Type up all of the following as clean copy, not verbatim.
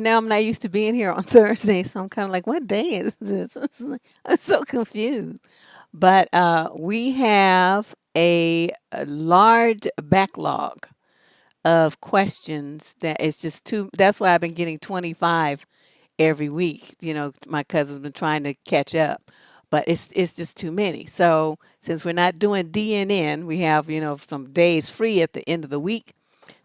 I'm not used to being here on Thursday, so I'm kind of like, what day is this? I'm so confused. But we have a large backlog of questions that it's just too. That's why I've been getting 25 every week. My cousin's been trying to catch up, but it's just too many. So since we're not doing DNN, we have some days free at the end of the week.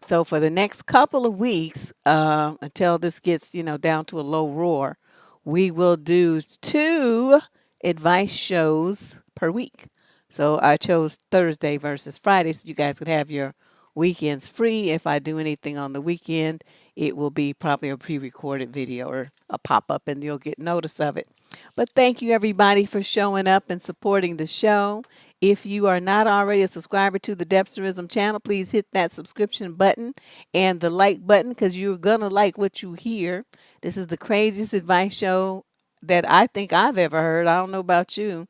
So for the next couple of weeks, until this gets down to a low roar, we will do two advice shows per week. So I chose Thursday versus Friday, so you guys could have your weekends free. If I do anything on the weekend, it will be probably a pre-recorded video or a pop-up, and you'll get notice of it. But thank you everybody for showing up and supporting the show. If you are not already a subscriber to the Debsterism channel, please hit that subscription button and the like button, because you're gonna like what you hear. This is the craziest advice show that I think I've ever heard. I don't know about you,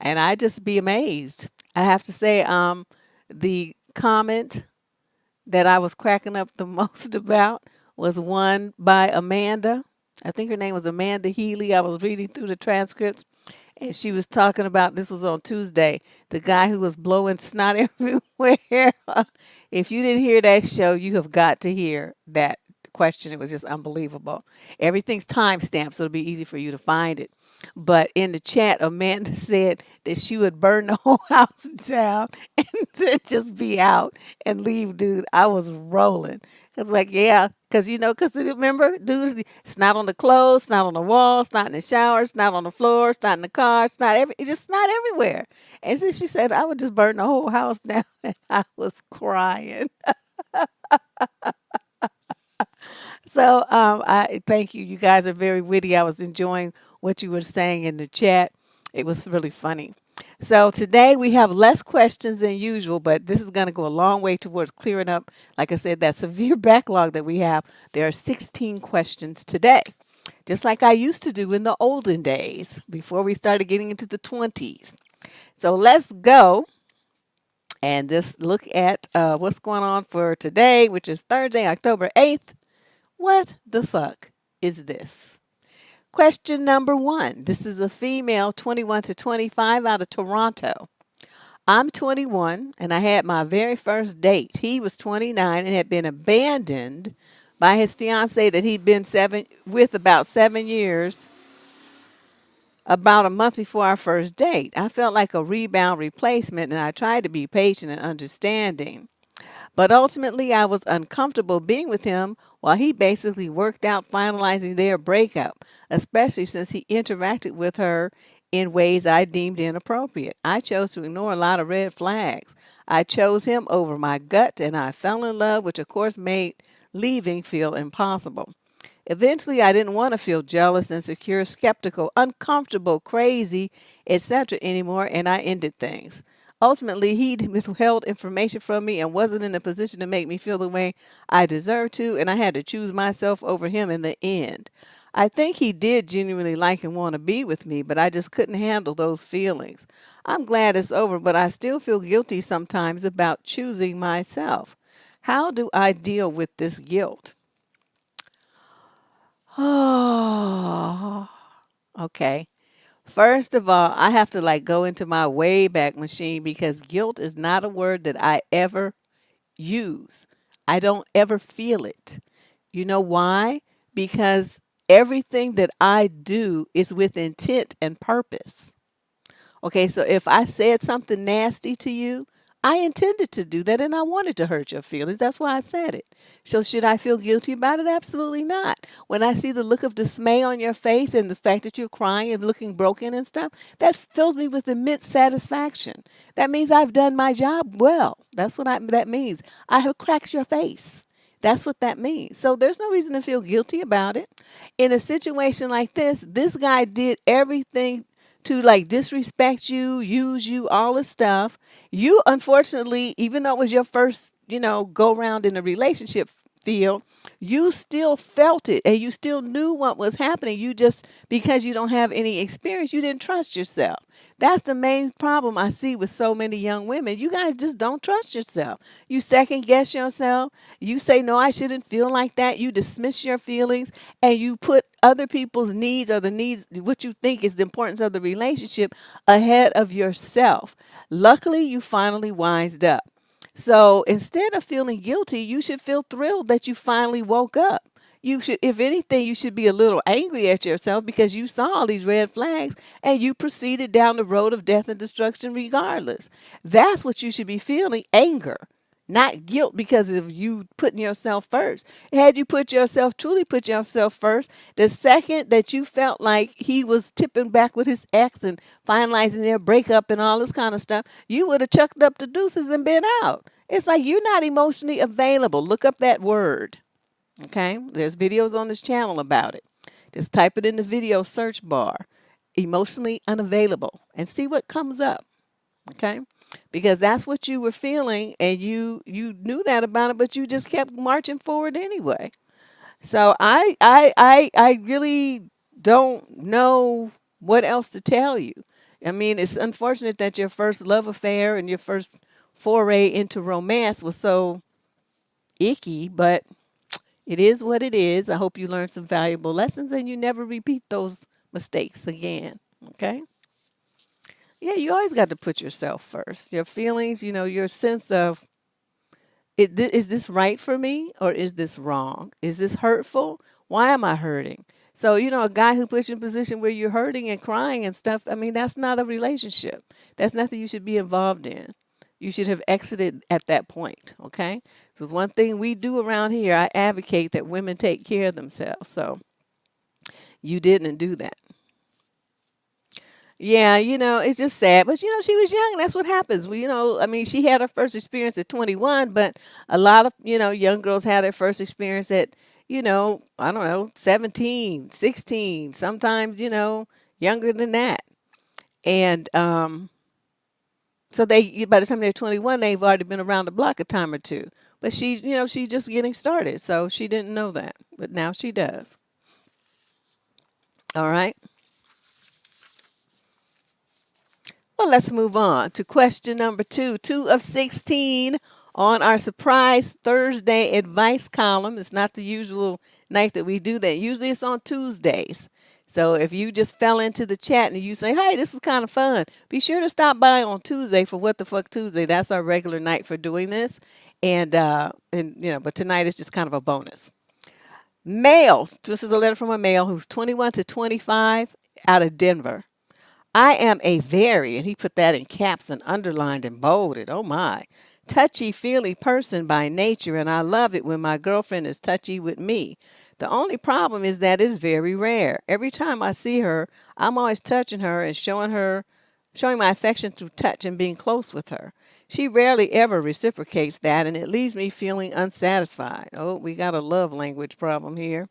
and I just be amazed. I have to say, the comment that I was cracking up the most about was one by Amanda. I think her name was Amanda Healy. I was reading through the transcripts, and she was talking about, this was on Tuesday, the guy who was blowing snot everywhere. If you didn't hear that show, you have got to hear that question. It was just unbelievable. Everything's time stamped, so it'll be easy for you to find it. But in the chat, Amanda said that she would burn the whole house down and then just be out and leave, dude. I was rolling. I was like, yeah, because remember, dude, it's not on the clothes, it's not on the wall, it's not in the shower, it's not on the floor, it's not in the car, it's just not everywhere. And so she said, I would just burn the whole house down, and I was crying. So I thank you. You guys are very witty. I was enjoying what you were saying in the chat. It was really funny. So today we have less questions than usual, but this is going to go a long way towards clearing up, like I said, that severe backlog that we have. There are 16 questions today, just like I used to do in the olden days before we started getting into the 20s. So let's go and just look at what's going on for today, which is Thursday, October 8th. What the fuck is this? Question number one. This is a female, 21 to 25, out of Toronto. I'm 21 and I had my very first date. He was 29 and had been abandoned by his fiance that he'd been with about 7 years, about a month before our first date. I felt like a rebound replacement, and I tried to be patient and understanding. But ultimately, I was uncomfortable being with him while he basically worked out finalizing their breakup, especially since he interacted with her in ways I deemed inappropriate. I chose to ignore a lot of red flags. I chose him over my gut, and I fell in love, which of course made leaving feel impossible. Eventually, I didn't want to feel jealous, insecure, skeptical, uncomfortable, crazy, etc. anymore, and I ended things. Ultimately, he withheld information from me and wasn't in a position to make me feel the way I deserved to, and I had to choose myself over him in the end. I think he did genuinely like and want to be with me, but I just couldn't handle those feelings. I'm glad it's over, but I still feel guilty sometimes about choosing myself. How do I deal with this guilt? Oh, okay. First of all, I have to go into my way back machine, because guilt is not a word that I ever use. I don't ever feel it. You know why? Because everything that I do is with intent and purpose. Okay, so if I said something nasty to you, I intended to do that and I wanted to hurt your feelings. That's why I said it. So should I feel guilty about it? Absolutely not. When I see the look of dismay on your face and the fact that you're crying and looking broken and stuff, that fills me with immense satisfaction. That means I've done my job well. That's what that means. I have cracked your face. That's what that means. So there's no reason to feel guilty about it. In a situation like this guy did everything to disrespect you, use you, all the stuff. You, unfortunately, even though it was your first, go round in a relationship, feel, you still felt it and you still knew what was happening. You just, because you don't have any experience, you didn't trust yourself. That's the main problem I see with so many young women. You guys just don't trust yourself. You second guess yourself. You say, no, I shouldn't feel like that. You dismiss your feelings and you put other people's needs or the needs, what you think is the importance of the relationship, ahead of yourself. Luckily, you finally wised up. So instead of feeling guilty, you should feel thrilled that you finally woke up. You should, if anything, you should be a little angry at yourself because you saw all these red flags and you proceeded down the road of death and destruction regardless. That's what you should be feeling, anger, not guilt because of you putting yourself first. Had you put yourself, truly put yourself first, the second that you felt like he was tipping back with his ex and finalizing their breakup and all this kind of stuff, you would have chucked up the deuces and been out. It's like you're not emotionally available. Look up that word. Okay? There's videos on this channel about it. Just type it in the video search bar. Emotionally unavailable and see what comes up. Okay? Because that's what you were feeling and you knew that about it, but you just kept marching forward anyway. So I really don't know what else to tell you. I mean, it's unfortunate that your first love affair and your first foray into romance was so icky, but it is what it is. I hope you learned some valuable lessons and you never repeat those mistakes again. Okay? Yeah, you always got to put yourself first. Your feelings, your sense of, is this right for me or is this wrong? Is this hurtful? Why am I hurting? So, a guy who puts you in a position where you're hurting and crying and stuff, I mean, that's not a relationship. That's nothing you should be involved in. You should have exited at that point, okay? So it's one thing we do around here. I advocate that women take care of themselves. So you didn't do that. Yeah, it's just sad. But, she was young. That's what happens. Well, I mean, she had her first experience at 21, but a lot of, young girls had their first experience at, I don't know, 17, 16, sometimes, younger than that. And so by the time they're 21, they've already been around the block a time or two. But she's just getting started. So she didn't know that. But now she does. All right. Well, let's move on to question number 2. 2 of 16 on our surprise Thursday advice column. It's not the usual night that we do that. Usually it's on Tuesdays. So if you just fell into the chat and you say, hey, this is kind of fun, be sure to stop by on Tuesday for What the Fuck Tuesday. That's our regular night for doing this. And but tonight is just kind of a bonus. Male. This is a letter from a male who's 21 to 25 out of Denver. I am a very, and he put that in caps and underlined and bolded, oh my, touchy-feely person by nature, and I love it when my girlfriend is touchy with me. The only problem is that it's very rare. Every time I see her, I'm always touching her and showing my affection through touch and being close with her. She rarely ever reciprocates that, and it leaves me feeling unsatisfied. Oh, we got a love language problem here.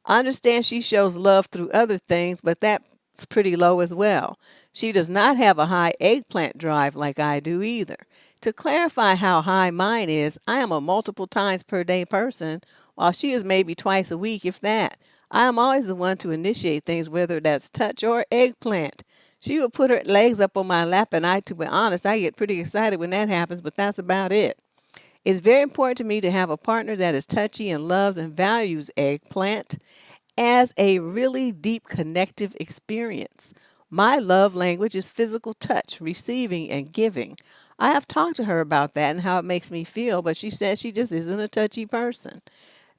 I understand she shows love through other things, but that's pretty low as well. She does not have a high eggplant drive like I do either. To clarify how high mine is, I am a multiple times per day person, while she is maybe twice a week, if that. I am always the one to initiate things, whether that's touch or eggplant. She will put her legs up on my lap, and to be honest, I get pretty excited when that happens, but that's about it. It's very important to me to have a partner that is touchy and loves and values eggplant as a really deep connective experience. My love language is physical touch, receiving, and giving. I have talked to her about that and how it makes me feel, but she says she just isn't a touchy person.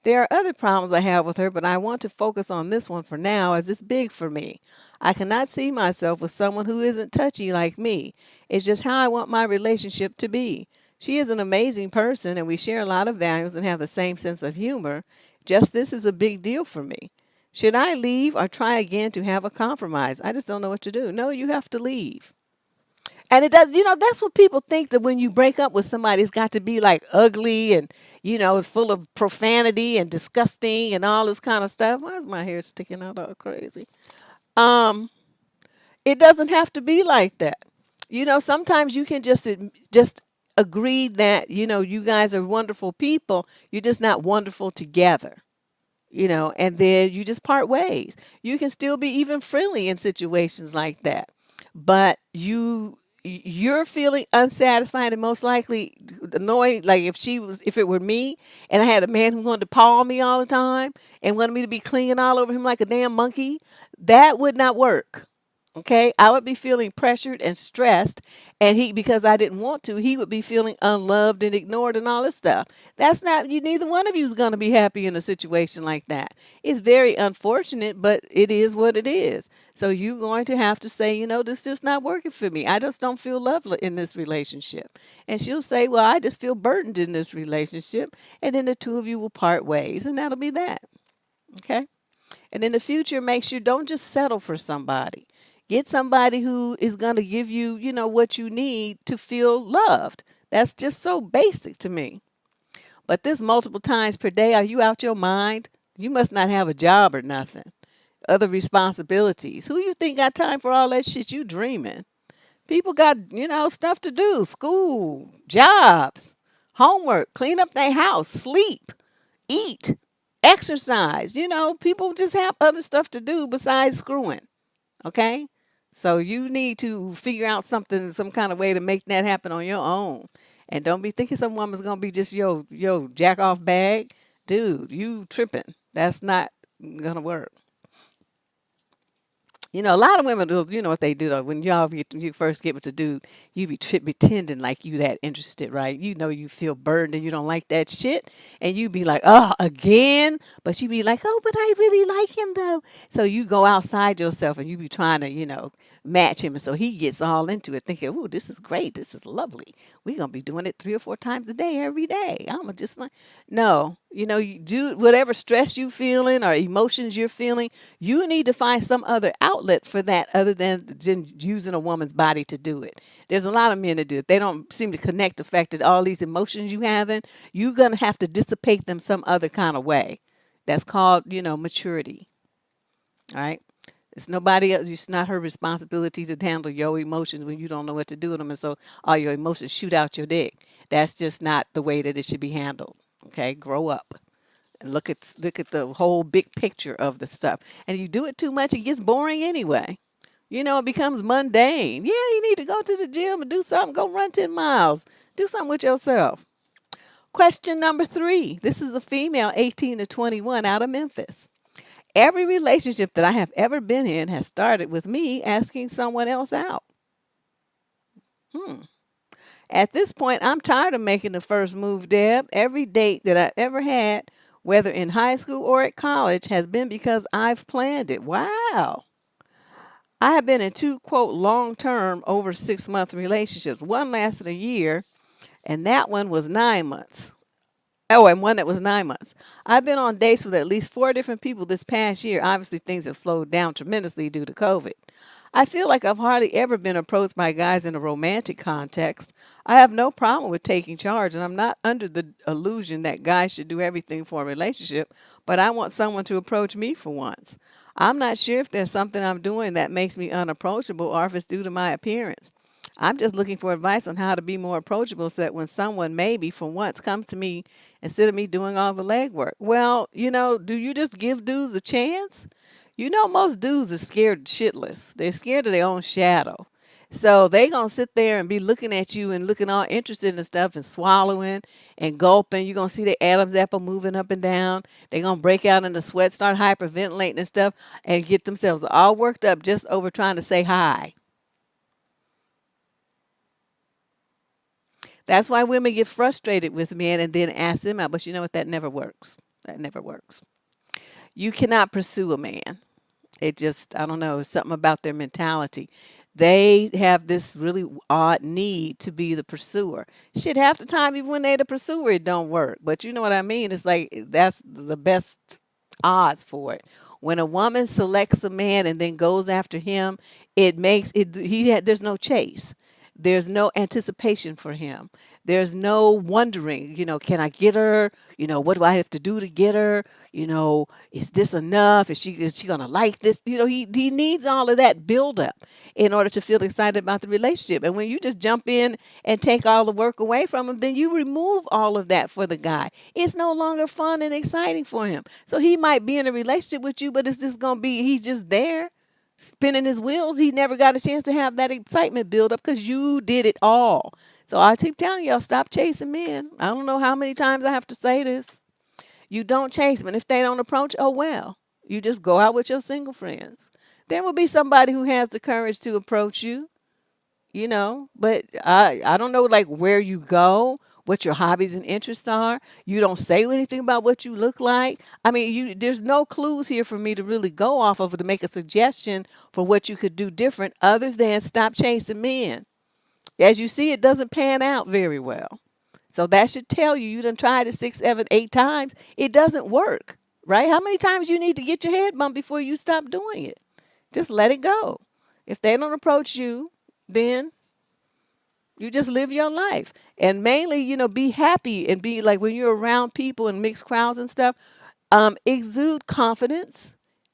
There are other problems I have with her, but I want to focus on this one for now as it's big for me. I cannot see myself with someone who isn't touchy like me. It's just how I want my relationship to be. She is an amazing person and we share a lot of values and have the same sense of humor. Just this is a big deal for me. Should I leave or try again to have a compromise? I just don't know what to do. No, you have to leave. And it does, that's what people think, that when you break up with somebody, it's got to be like ugly and, it's full of profanity and disgusting and all this kind of stuff. Why is my hair sticking out all crazy? It doesn't have to be like that. Sometimes you can just agreed that, you guys are wonderful people. You're just not wonderful together, and then you just part ways. You can still be even friendly in situations like that, but you're feeling unsatisfied and most likely annoyed. Like if it were me and I had a man who wanted to paw me all the time and wanted me to be clinging all over him like a damn monkey, that would not work. Okay, I would be feeling pressured and stressed, and because I didn't want to, he would be feeling unloved and ignored and all this stuff. That's not you. Neither one of you is going to be happy in a situation like that. It's very unfortunate, but it is what it is. So you're going to have to say, this is just not working for me. I just don't feel loved in this relationship. And she'll say, well, I just feel burdened in this relationship, and then the two of you will part ways, and that'll be that. Okay. And in the future, make sure don't just settle for somebody. Get somebody who is going to give you, what you need to feel loved. That's just so basic to me. But this multiple times per day, are you out your mind? You must not have a job or nothing. Other responsibilities. Who you think got time for all that shit? You dreaming. People got, stuff to do. School, jobs, homework, clean up their house, sleep, eat, exercise. People just have other stuff to do besides screwing. Okay? So you need to figure out something, some kind of way to make that happen on your own. And don't be thinking some woman's gonna be just your jack off bag. Dude, you tripping. That's not gonna work. A lot of women do, what they do though. When you first get with a dude, you be pretending like you that interested, right? You feel burdened and you don't like that shit. And you be like, oh, again? But you be like, oh, but I really like him though. So you go outside yourself and you be trying to, match him. And so he gets all into it thinking, oh, this is great. This is lovely. We're going to be doing it 3 or 4 times a day, every day. I'm just like, no, you do whatever stress you feeling or emotions you're feeling. You need to find some other outlet for that other than using a woman's body to do it. There's a lot of men that do it. They don't seem to connect the fact that all these emotions you having, you're going to have to dissipate them some other kind of way. That's called, maturity. All right. It's nobody else. It's not her responsibility to handle your emotions when you don't know what to do with them. And so all your emotions shoot out your dick. That's just not the way that it should be handled. Okay. Grow up. Look at the whole big picture of the stuff. And you do it too much, it gets boring anyway. It becomes mundane. Yeah, you need to go to the gym and do something. Go run 10 miles. Do something with yourself. Question number 3. This is a female 18 to 21 out of Memphis. Every relationship that I have ever been in has started with me asking someone else out. At this point, I'm tired of making the first move, Deb. Every date that I ever had, whether in high school or at college, has been because I've planned it. Wow. I have been in 2, quote, long-term, over 6-month relationships. One lasted a year, and that one was 9 months. Oh, and one that was 9 months. I've been on dates with at least 4 different people this past year. Obviously, things have slowed down tremendously due to COVID. I feel like I've hardly ever been approached by guys in a romantic context. I have no problem with taking charge, and I'm not under the illusion that guys should do everything for a relationship, but I want someone to approach me for once. I'm not sure if there's something I'm doing that makes me unapproachable or if it's due to my appearance. I'm just looking for advice on how to be more approachable so that when someone maybe for once comes to me instead of me doing all the legwork. Well, do you just give dudes a chance? Most dudes are scared shitless. They're scared of their own shadow. So they going to sit there and be looking at you and looking all interested in stuff and swallowing and gulping. You're going to see the Adam's apple moving up and down. They're going to break out in the sweat, start hyperventilating and stuff and get themselves all worked up just over trying to say hi. That's why women get frustrated with men and then ask them out. But you know what? That never works. That never works. You cannot pursue a man. It just, I don't know, something about their mentality. They have this really odd need to be the pursuer. Shit, half the time, even when they're the pursuer, it don't work. But you know what I mean? It's like that's the best odds for it. When a woman selects a man and then goes after him, it makes it. There's no chase. There's no anticipation for him. There's no wondering, can I get her? What do I have to do to get her? Is this enough? Is she gonna like this? He needs all of that build up in order to feel excited about the relationship. And when you just jump in and take all the work away from him, then you remove all of that for the guy. It's no longer fun and exciting for him. So he might be in a relationship with you, but it's just gonna be he's just there spinning his wheels. He never got a chance to have that excitement build up because you did it all. So I keep telling y'all, stop chasing men. I don't know how many times I have to say this. You don't chase them. And if they don't approach, oh well. You just go out with your single friends. There will be somebody who has the courage to approach you, but I don't know like where you go, what your hobbies and interests are. You don't say anything about what you look like. I mean, there's no clues here for me to really go off of to make a suggestion for what you could do different other than stop chasing men. As you see, it doesn't pan out very well. So that should tell you done tried it 6, 7, 8 times. It doesn't work, right? How many times you need to get your head bumped before you stop doing it? Just let it go. If they don't approach you, then you just live your life. And mainly, be happy and be like when you're around people and mixed crowds and stuff, exude confidence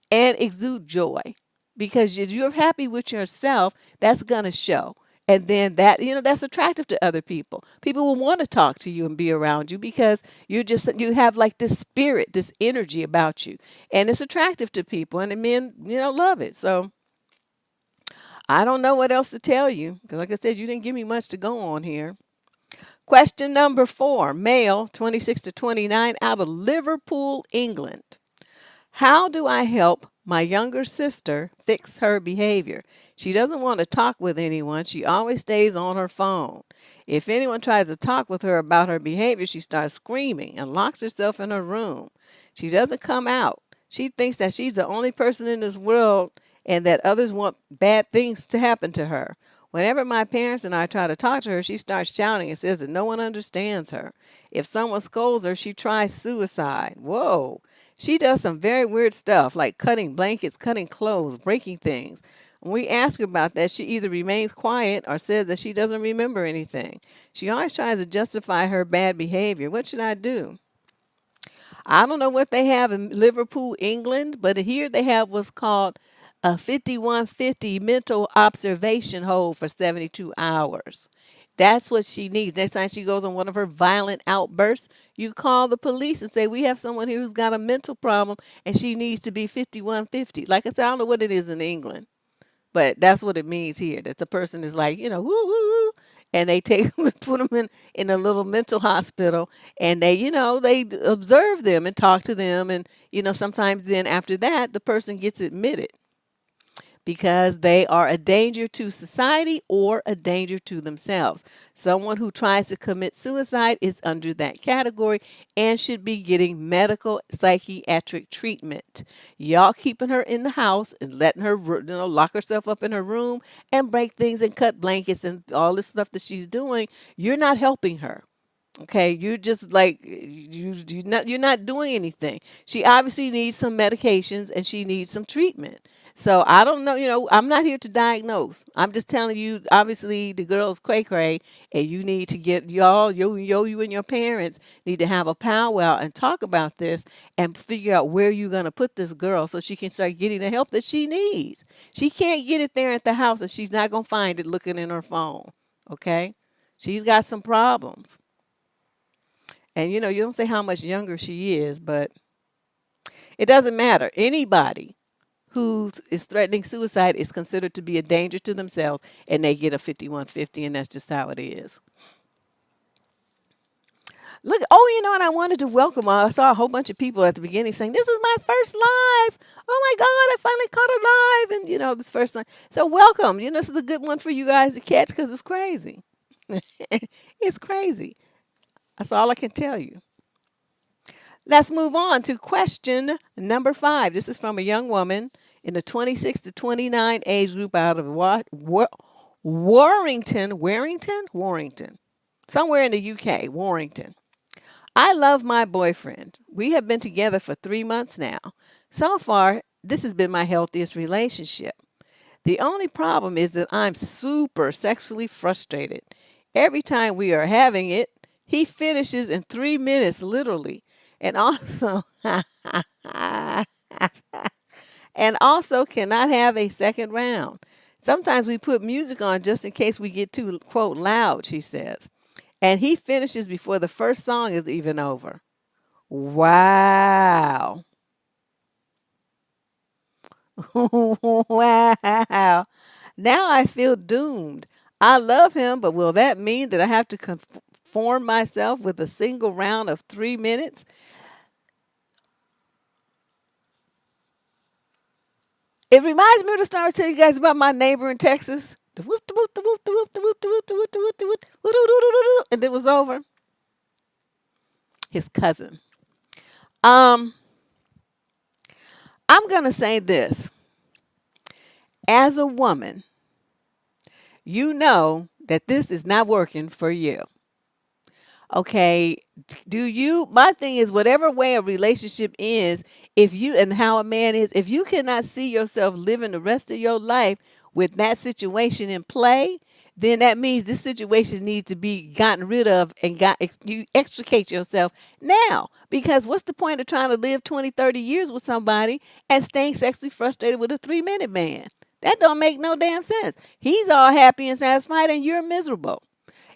and exude joy. Because if you're happy with yourself, that's going to show. And then that's attractive to other people. People will want to talk to you and be around you because you have like this spirit, this energy about you. And it's attractive to people. And the men, love it. So I don't know what else to tell you. Because like I said, you didn't give me much to go on here. Question number 4, male, 26 to 29, out of Liverpool, England. How do I help my younger sister fix her behavior? She doesn't want to talk with anyone. She always stays on her phone. If anyone tries to talk with her about her behavior, she starts screaming and locks herself in her room. She doesn't come out. She thinks that she's the only person in this world and that others want bad things to happen to her. Whenever my parents and I try to talk to her, she starts shouting and says that no one understands her. If someone scolds her, she tries suicide. Whoa. She does some very weird stuff like cutting blankets, cutting clothes, breaking things. When we ask her about that, she either remains quiet or says that she doesn't remember anything. She always tries to justify her bad behavior. What should I do? I don't know what they have in Liverpool, England, but here they have what's called a 5150 mental observation hold for 72 hours. That's what she needs. Next time she goes on one of her violent outbursts, you call the police and say, we have someone here who's got a mental problem and she needs to be 5150. Like I said, I don't know what it is in England, but that's what it means here, that the person is like, woo, woo, woo, and they take them and put them in a little mental hospital and they observe them and talk to them. And, sometimes then after that, the person gets admitted because they are a danger to society or a danger to themselves. Someone who tries to commit suicide is under that category and should be getting medical psychiatric treatment. Y'all keeping her in the house and letting her lock herself up in her room and break things and cut blankets and all this stuff that she's doing, you're not helping her. Okay, you're just like you're not doing anything. She obviously needs some medications and she needs some treatment. So I don't know, I'm not here to diagnose. I'm just telling you, obviously the girl's cray-cray, and you need to get you and your parents need to have a powwow and talk about this and figure out where you're going to put this girl so she can start getting the help that she needs. She can't get it there at the house and she's not going to find it looking in her phone. Okay? She's got some problems. And you don't say how much younger she is, but it doesn't matter. Anybody who is threatening suicide is considered to be a danger to themselves, and they get a 5150, and that's just how it is. Look, and I wanted to welcome, I saw a whole bunch of people at the beginning saying, this is my first live. Oh my God, I finally caught it live. And, this first time. So welcome. This is a good one for you guys to catch because it's crazy. It's crazy. That's all I can tell you. Let's move on to question number 5. This is from a young woman in the 26 to 29 age group out of Warrington, somewhere in the UK, Warrington. I love my boyfriend. We have been together for 3 months now. So far, this has been my healthiest relationship. The only problem is that I'm super sexually frustrated. Every time we are having it, he finishes in 3 minutes, literally. And also, and also cannot have a second round. Sometimes we put music on just in case we get too, quote, loud, she says. And he finishes before the first song is even over. Wow. Wow. Now I feel doomed. I love him, but will that mean that I have to conform myself with a single round of 3 minutes? It reminds me of the story I was telling you guys about my neighbor in Texas. The whoop, the whoop, the whoop, the whoop, the whoop, the whoop, the whoop, the whoop, the whoop, whoop, whoop, whoop, whoop, whoop, and it was over. His cousin. Um, I'm gonna say this. As a woman, you know that this is not working for you. Okay, my thing is, whatever way a relationship is, if you, and how a man is, if you cannot see yourself living the rest of your life with that situation in play, then that means this situation needs to be gotten rid of, and you extricate yourself now. Because what's the point of trying to live 20, 30 years with somebody and staying sexually frustrated with a 3 minute man? That don't make no damn sense. He's all happy and satisfied and you're miserable.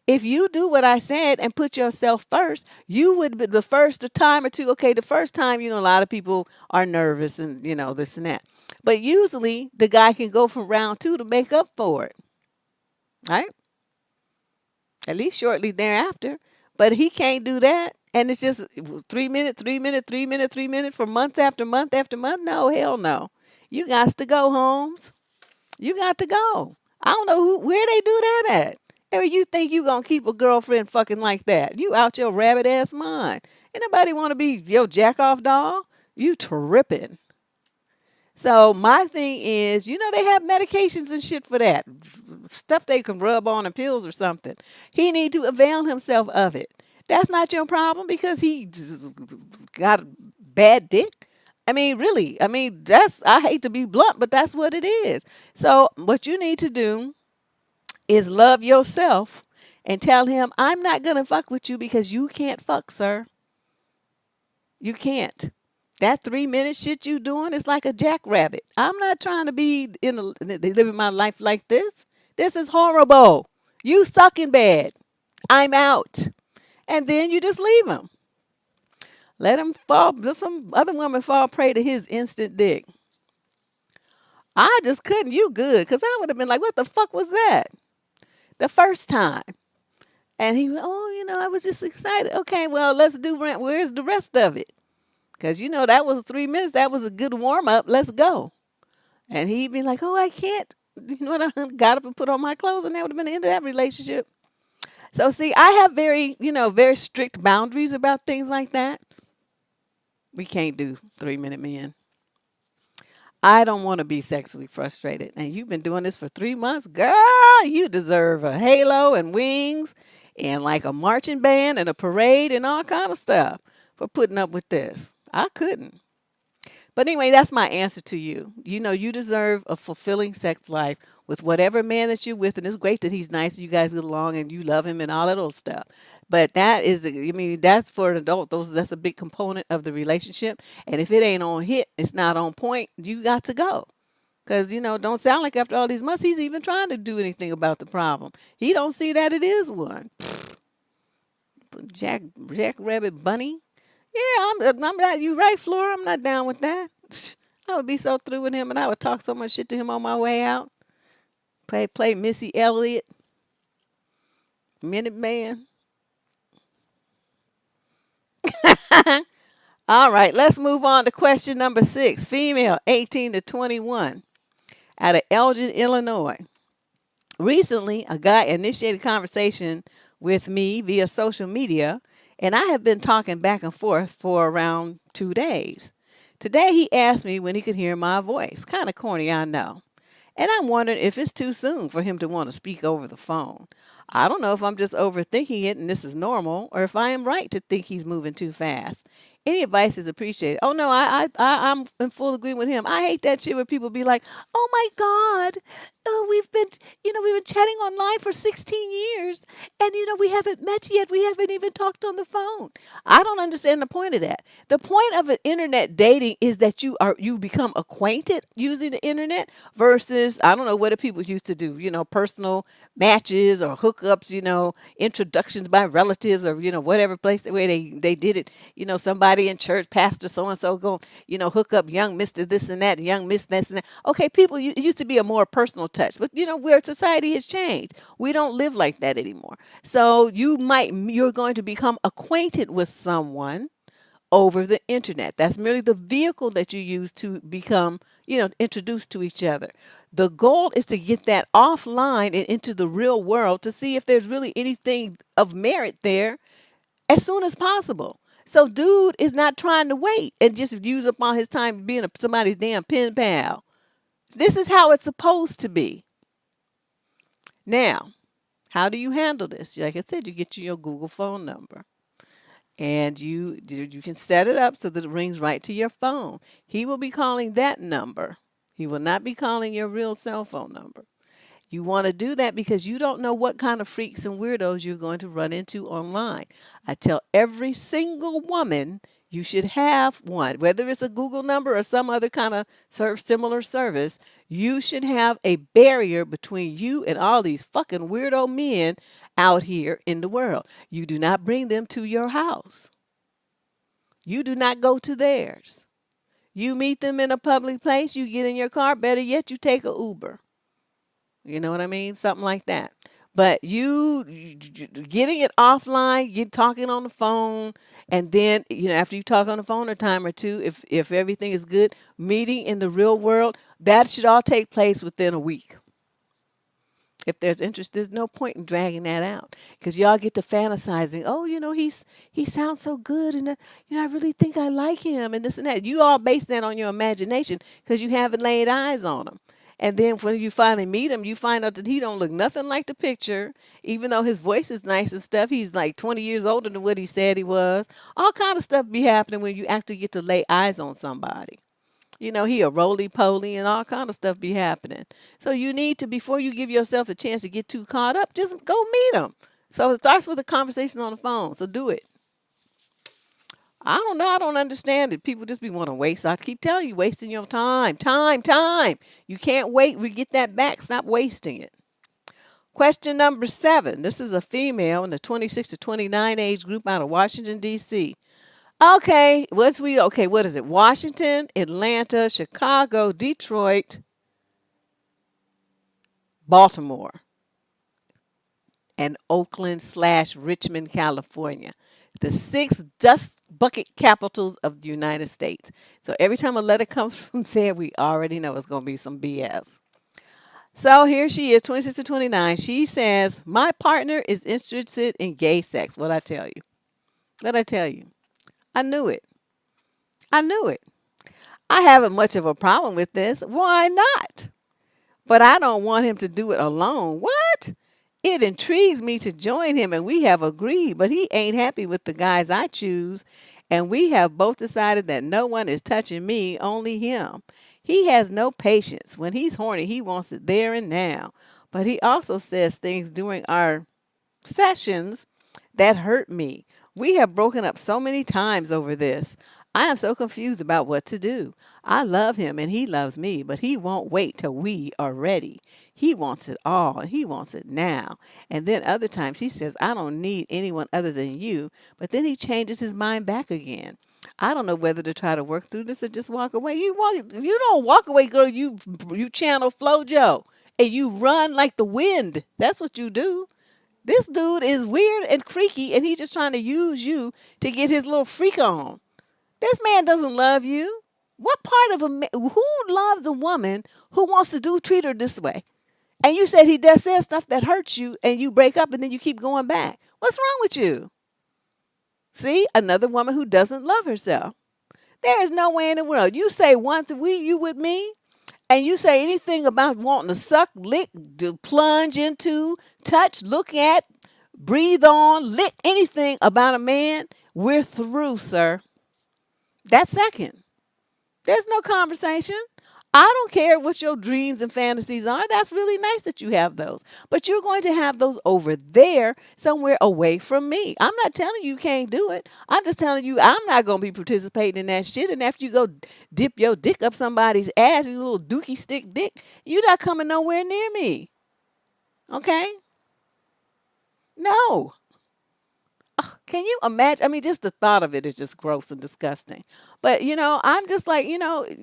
If you do what I said and put yourself first, you would be the first a time or two. Okay, the first time, a lot of people are nervous and, this and that. But usually the guy can go from round two to make up for it, right? At least shortly thereafter. But he can't do that. And it's just 3 minutes, 3 minutes, 3 minutes, 3 minutes for months after month after month. No, hell no. You got to go, Holmes. You got to go. I don't know where they do that at. Hey, you think you gonna keep a girlfriend fucking like that? You out your rabbit ass mind. Ain't nobody want to be your jack off doll. You tripping. So my thing is, they have medications and shit for that. Stuff they can rub on and pills or something. He need to avail himself of it. That's not your problem because he got a bad dick. I mean, really. I mean, I hate to be blunt, but that's what it is. So what you need to do is love yourself and tell him, I'm not going to fuck with you because you can't fuck, sir. You can't. That 3 minute shit you doing is like a jackrabbit. I'm not trying to be living my life like this. This is horrible. You sucking bad. I'm out. And then you just leave him. Let him fall. Let some other woman fall prey to his instant dick. I just couldn't. You good. Because I would have been like, what the fuck was that? The first time. And he went, I was just excited. Okay, well, let's do where's the rest of it? Because, that was 3 minutes. That was a good warm up. Let's go. And he'd be like, I can't. You know what? I got up and put on my clothes and that would have been the end of that relationship. So, see, I have very strict boundaries about things like that. We can't do 3 minute men. I don't want to be sexually frustrated. And you've been doing this for 3 months? Girl, you deserve a halo and wings and like a marching band and a parade and all kind of stuff for putting up with this. I couldn't. But anyway, that's my answer to you. You deserve a fulfilling sex life with whatever man that you're with. And it's great that he's nice and you guys get along and you love him and all that old stuff. But that's for an adult. That's a big component of the relationship. And if it ain't on hit, it's not on point, you got to go. Because, don't sound like after all these months he's even trying to do anything about the problem. He don't see that it is one. Jack Rabbit Bunny. Yeah, I'm not. You right, Flora. I'm not down with that. I would be so through with him, and I would talk so much shit to him on my way out. Play Missy Elliott, Minute Man. All right, let's move on to question number 6. Female, 18 to 21, out of Elgin, Illinois. Recently, a guy initiated conversation with me via social media, and I have been talking back and forth for around 2 days. Today, he asked me when he could hear my voice. Kind of corny, I know. And I'm wondering if it's too soon for him to want to speak over the phone. I don't know if I'm just overthinking it and this is normal, or if I am right to think he's moving too fast. Any advice is appreciated. Oh no, I'm in full agreement with him. I hate that shit where people be like, "Oh my God, we've been chatting online for 16 years, and we haven't met yet. We haven't even talked on the phone." I don't understand the point of that. The point of an internet dating is that you become acquainted using the internet versus, I don't know what the people used to do. Personal matches or hookups. Introductions by relatives or whatever place where they did it. Somebody in church, pastor so and so, go hook up young Mister this and that, young Miss this and that. Okay, people, it used to be a more personal touch, but where society has changed, we don't live like that anymore. So you're going to become acquainted with someone over the internet. That's merely the vehicle that you use to become, introduced to each other. The goal is to get that offline and into the real world to see if there's really anything of merit there as soon as possible. So dude is not trying to wait and just use up all his time being somebody's damn pen pal. This is how it's supposed to be. Now, how do you handle this? Like I said, you get your Google phone number and you can set it up so that it rings right to your phone. He will be calling that number. He will not be calling your real cell phone number. You want to do that because you don't know what kind of freaks and weirdos you're going to run into online. I tell every single woman you should have one, whether it's a Google number or some other kind of similar service. You should have a barrier between you and all these fucking weirdo men out here in the world. You do not bring them to your house. You do not go to theirs. You meet them in a public place, you get in your car, better yet, you take a Uber. You know what I mean? Something like that. But you getting it offline, you talking on the phone, and then after you talk on the phone a time or two, if everything is good, meeting in the real world, that should all take place within a week. If there's interest, there's no point in dragging that out because y'all get to fantasizing. Oh, he sounds so good, and I really think I like him, and this and that. You all base that on your imagination because you haven't laid eyes on him. And then when you finally meet him, you find out that he don't look nothing like the picture, even though his voice is nice and stuff. He's like 20 years older than what he said he was. All kind of stuff be happening when you actually get to lay eyes on somebody. He a roly-poly and all kind of stuff be happening. So you need to, before you give yourself a chance to get too caught up, just go meet him. So it starts with a conversation on the phone. So do it. I don't know. I don't understand it. People just be want to waste. I keep telling you, wasting your time. Time. You can't wait. We get that back. Stop wasting it. Question number 7. This is a female in the 26 to 29 age group out of Washington, D.C. Okay, what is it? Washington, Atlanta, Chicago, Detroit, Baltimore, and Oakland/Richmond, California. The 6 dust bucket capitals of the United States. So every time a letter comes from there, we already know it's going to be some BS. So here she is, 26 to 29. She says, my partner is interested in gay sex. What'd I tell you? I knew it. I haven't much of a problem with this. Why not? But I don't want him to do it alone. What? It intrigues me to join him, and we have agreed, but he ain't happy with the guys I choose, and we have both decided that no one is touching me, only him. He has no patience. When he's horny, he wants it there and now. But he also says things during our sessions that hurt me. We have broken up so many times over this. I am so confused about what to do. I love him and he loves me, but he won't wait till we are ready. He wants it all and he wants it now. And then other times he says, I don't need anyone other than you, but then he changes his mind back again. I don't know whether to try to work through this or just walk away. You don't walk away, girl. You channel Flojo and you run like the wind. That's what you do. This dude is weird and freaky, and he's just trying to use you to get his little freak on. This man doesn't love you. What part of who loves a woman who wants to treat her this way? And you said he does say stuff that hurts you, and you break up, and then you keep going back. What's wrong with you? See, another woman who doesn't love herself. There is no way in the world. You say once you with me, and you say anything about wanting to suck, lick, to plunge into, touch, look at, breathe on, lick, anything about a man, we're through, sir. That's second. There's no conversation. I don't care what your dreams and fantasies are. That's really nice that you have those. But you're going to have those over there somewhere away from me. I'm not telling you can't do it. I'm just telling you I'm not going to be participating in that shit. And after you go dip your dick up somebody's ass, you little dookie stick dick, you're not coming nowhere near me. Okay? No. Can you imagine? I mean, just the thought of it is just gross and disgusting. But I'm just like, you no.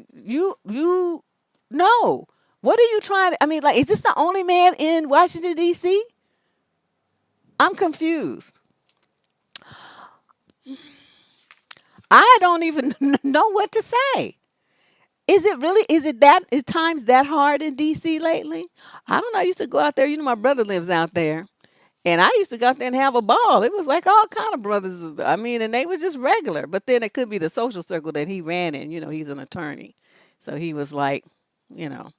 What are you trying to? I mean, like, is this the only man in Washington D.C.? I'm confused. I don't even know what to say. Is it really? Is times that hard in D.C. lately? I don't know. I used to go out there. My brother lives out there. And I used to go out there and have a ball. It was like all kind of brothers. I mean, and they were just regular. But then it could be the social circle that he ran in. He's an attorney. So he was like, you know,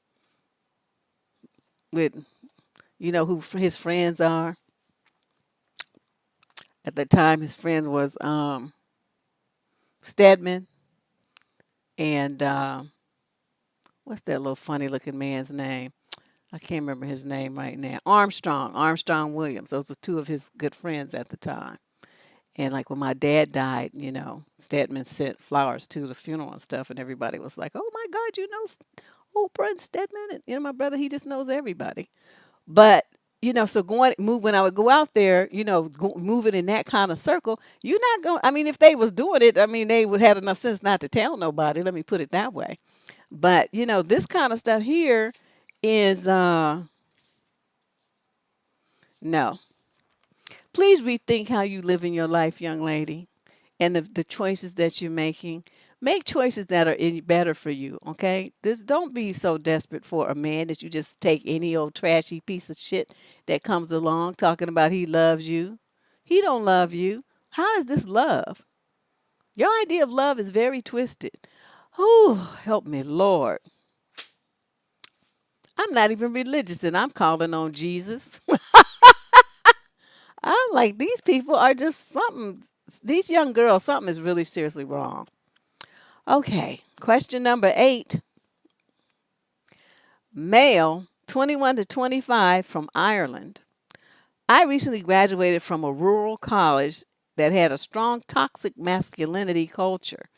with, who his friends are. At the time, his friend was Stedman. And what's that little funny looking man's name? I can't remember his name right now. Armstrong Williams. Those were two of his good friends at the time. And like when my dad died, Stedman sent flowers to the funeral and stuff, and everybody was like, "Oh my God, old Brent Stedman." And my brother, he just knows everybody. But so when I would go out there, moving in that kind of circle, you're not going. I mean, if they was doing it, I mean, they would have enough sense not to tell nobody. Let me put it that way. But this kind of stuff here is no. Please rethink how you live in your life, young lady, and the choices that you're making. Make choices that are better for you, okay? Don't be so desperate for a man that you just take any old trashy piece of shit that comes along talking about he loves you. He don't love you. How is this love? Your idea of love is very twisted. Whew, help me, Lord. I'm not even religious and I'm calling on Jesus. I'm like, these people are just something. These young girls, something is really seriously wrong. Okay, question number 8. Male, 21 to 25, from Ireland. I recently graduated from a rural college that had a strong toxic masculinity culture.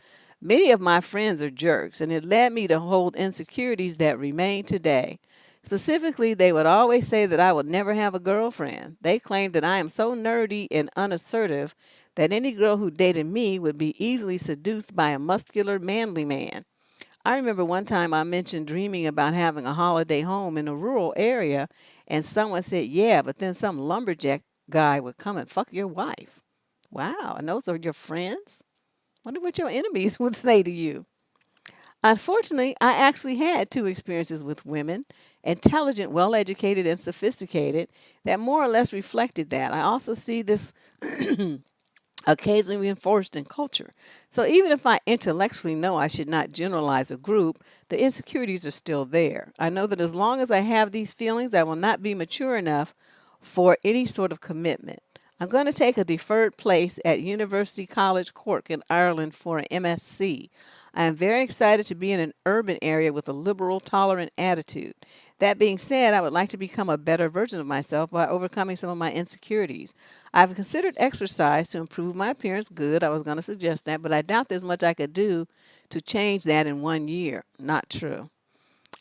Many of my friends are jerks, and it led me to hold insecurities that remain today. Specifically, they would always say that I would never have a girlfriend. They claimed that I am so nerdy and unassertive that any girl who dated me would be easily seduced by a muscular, manly man. I remember one time I mentioned dreaming about having a holiday home in a rural area, and someone said, yeah, but then some lumberjack guy would come and fuck your wife. Wow, and those are your friends? Wonder what your enemies would say to you. Unfortunately, I actually had 2 experiences with women, intelligent, well educated, and sophisticated, that more or less reflected that. I also see this occasionally reinforced in culture. So even if I intellectually know I should not generalize a group, the insecurities are still there. I know that as long as I have these feelings, I will not be mature enough for any sort of commitment. I'm going to take a deferred place at University College Cork in Ireland for an MSc. I am very excited to be in an urban area with a liberal, tolerant attitude. That being said, I would like to become a better version of myself by overcoming some of my insecurities. I've considered exercise to improve my appearance. Good, I was going to suggest that, but I doubt there's much I could do to change that in 1 year. Not true.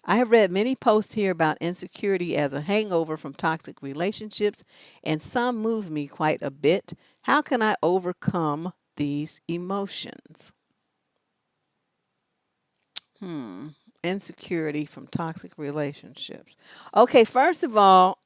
I have read many posts here about insecurity as a hangover from toxic relationships, and some move me quite a bit. How can I overcome these emotions? Insecurity from toxic relationships. Okay, first of all,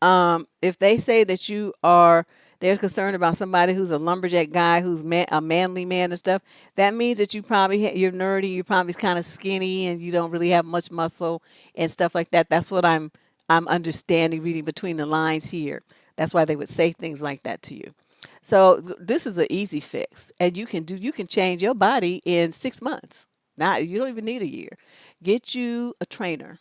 if they say that they're concerned about somebody who's a lumberjack guy, who's a manly man and stuff, that means that you're nerdy, you're probably kind of skinny, and you don't really have much muscle and stuff like that. That's what I'm understanding, reading between the lines here. That's why they would say things like that to you. So this is an easy fix, and you can change your body in 6 months. You don't even need a year. Get you a trainer.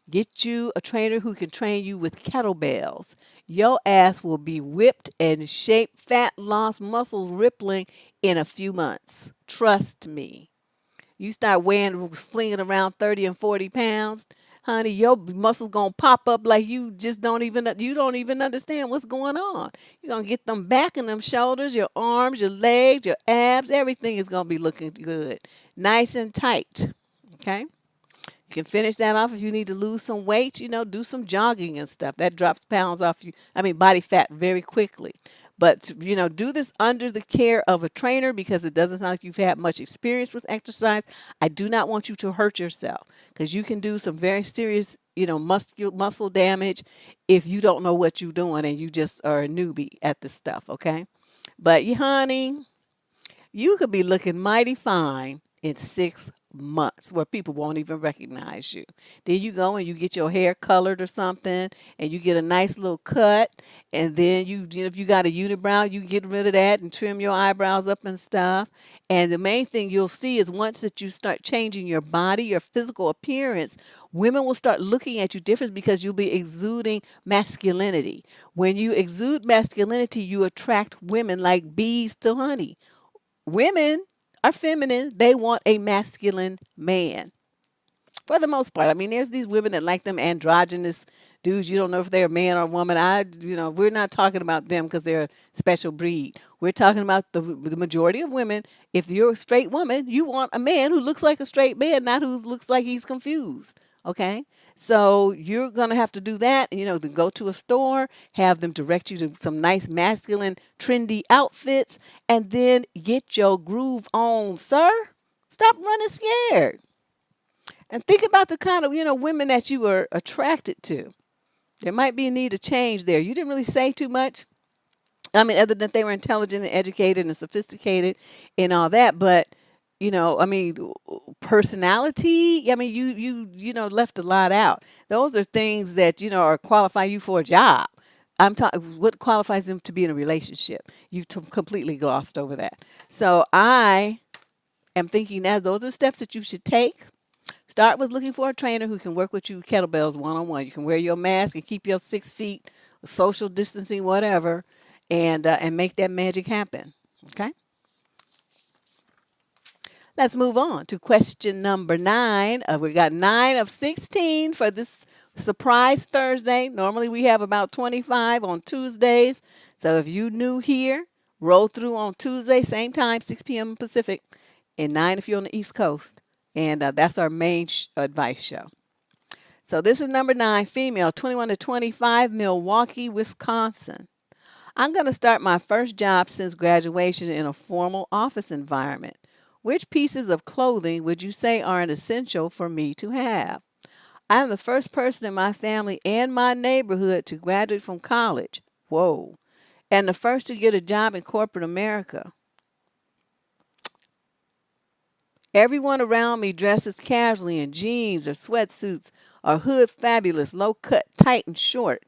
Get you a trainer who can train you with kettlebells. Your ass will be whipped and shaped, fat loss, muscles rippling in a few months. Trust me. You start weighing, flinging around 30 and 40 pounds, honey, your muscles gonna pop up like you don't even understand what's going on. You're gonna get them back and them shoulders, your arms, your legs, your abs, everything is gonna be looking good. Nice and tight. Okay? You can finish that off if you need to lose some weight, do some jogging and stuff. That drops pounds off body fat very quickly. But, do this under the care of a trainer because it doesn't sound like you've had much experience with exercise. I do not want you to hurt yourself because you can do some very serious, muscle damage if you don't know what you're doing and you just are a newbie at this stuff, okay? But, honey, you could be looking mighty fine in 6 months where people won't even recognize you. Then you go and you get your hair colored or something and you get a nice little cut. And then if you got a unibrow, you get rid of that and trim your eyebrows up and stuff. And the main thing you'll see is once that you start changing your body, your physical appearance, women will start looking at you different because you'll be exuding masculinity. When you exude masculinity, you attract women like bees to honey. Women are feminine. They want a masculine man. For the most part. There's these women that like them androgynous dudes. You don't know if they're a man or a woman. We're not talking about them because they're a special breed. We're talking about the majority of women. If you're a straight woman, you want a man who looks like a straight man, not who looks like he's confused. Okay? So you're going to have to do that. To go to a store, have them direct you to some nice masculine, trendy outfits, and then get your groove on, sir. Stop running scared. And think about the kind of, women that you are attracted to. There might be a need to change there. You didn't really say too much. Other than they were intelligent and educated and sophisticated and all that. But, personality, left a lot out. Those are things that, are qualify you for a job. I'm talking what qualifies them to be in a relationship. You completely glossed over that. So I am thinking that those are steps that you should take. Start with looking for a trainer who can work with you kettlebells one-on-one. You can wear your mask and keep your 6 feet, social distancing, whatever, and make that magic happen. Okay? Let's move on to question number 9. We got 9 of 16 for this surprise Thursday. Normally we have about 25 on Tuesdays. So if you new here, roll through on Tuesday, same time, 6 p.m. Pacific, and 9 if you're on the East Coast. And that's our main advice show. So this is number 9, female, 21 to 25, Milwaukee, Wisconsin. I'm going to start my first job since graduation in a formal office environment. Which pieces of clothing would you say are an essential for me to have? I am the first person in my family and my neighborhood to graduate from college. Whoa. And the first to get a job in corporate America. Everyone around me dresses casually in jeans or sweatsuits or hood fabulous, low cut, tight and short.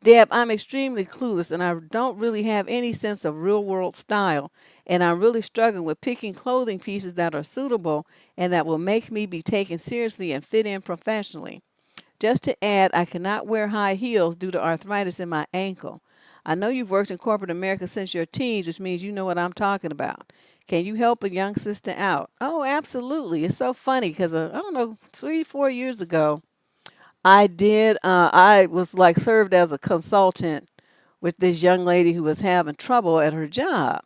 Deb, I'm extremely clueless and I don't really have any sense of real world style, and I'm really struggling with picking clothing pieces that are suitable and that will make me be taken seriously and fit in professionally. Just to add, I cannot wear high heels due to arthritis in my ankle. I know you've worked in corporate America since your teens, which means you know what I'm talking about. Can you help a young sister out? Oh, absolutely. It's so funny because, I don't know, 3-4 years ago, I was like served as a consultant with this young lady who was having trouble at her job.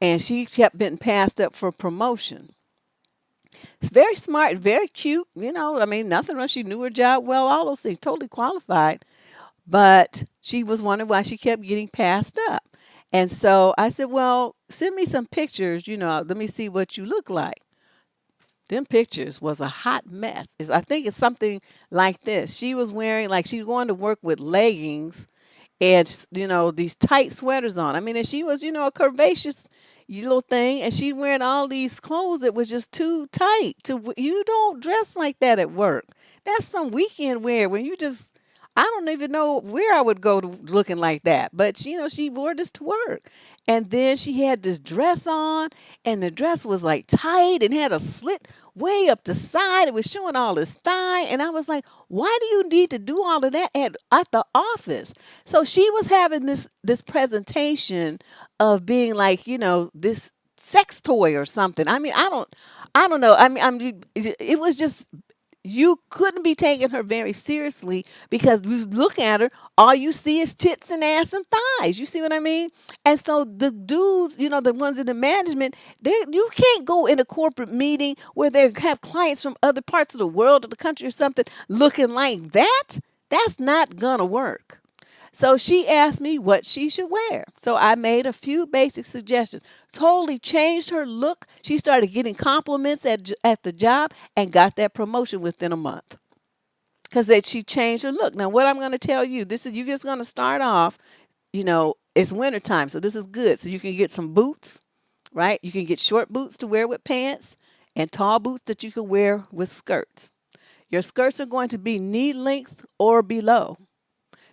And she kept getting passed up for promotion. It's very smart, very cute, nothing wrong. She knew her job well, all those things, totally qualified. But she was wondering why she kept getting passed up. And so I said, well, send me some pictures, let me see what you look like. Them pictures was a hot mess. I think it's something like this. She was wearing, she was going to work with leggings and, these tight sweaters on. And she was, a curvaceous little thing, and she wearing all these clothes that was just too tight. You don't dress like that at work. That's some weekend wear when you just, I don't even know where I would go to looking like that. But, she wore this to work. And then she had this dress on, and the dress was tight and had a slit way up the side. It was showing all this thigh. And I was like, why do you need to do all of that at the office? So she was having this presentation of being this sex toy or something. I don't know. I mean, it was just you couldn't be taking her very seriously because you look at her, all you see is tits and ass and thighs. You see what I mean? And so the dudes, the ones in the management, you can't go in a corporate meeting where they have clients from other parts of the world or the country or something looking like that. That's not gonna work. So she asked me what she should wear. So I made a few basic suggestions. Totally changed her look. She started getting compliments at the job and got that promotion within a month because she changed her look. Now, what I'm going to tell you, this is you just going to start off. It's wintertime, so this is good. So you can get some boots, right? You can get short boots to wear with pants and tall boots that you can wear with skirts. Your skirts are going to be knee length or below.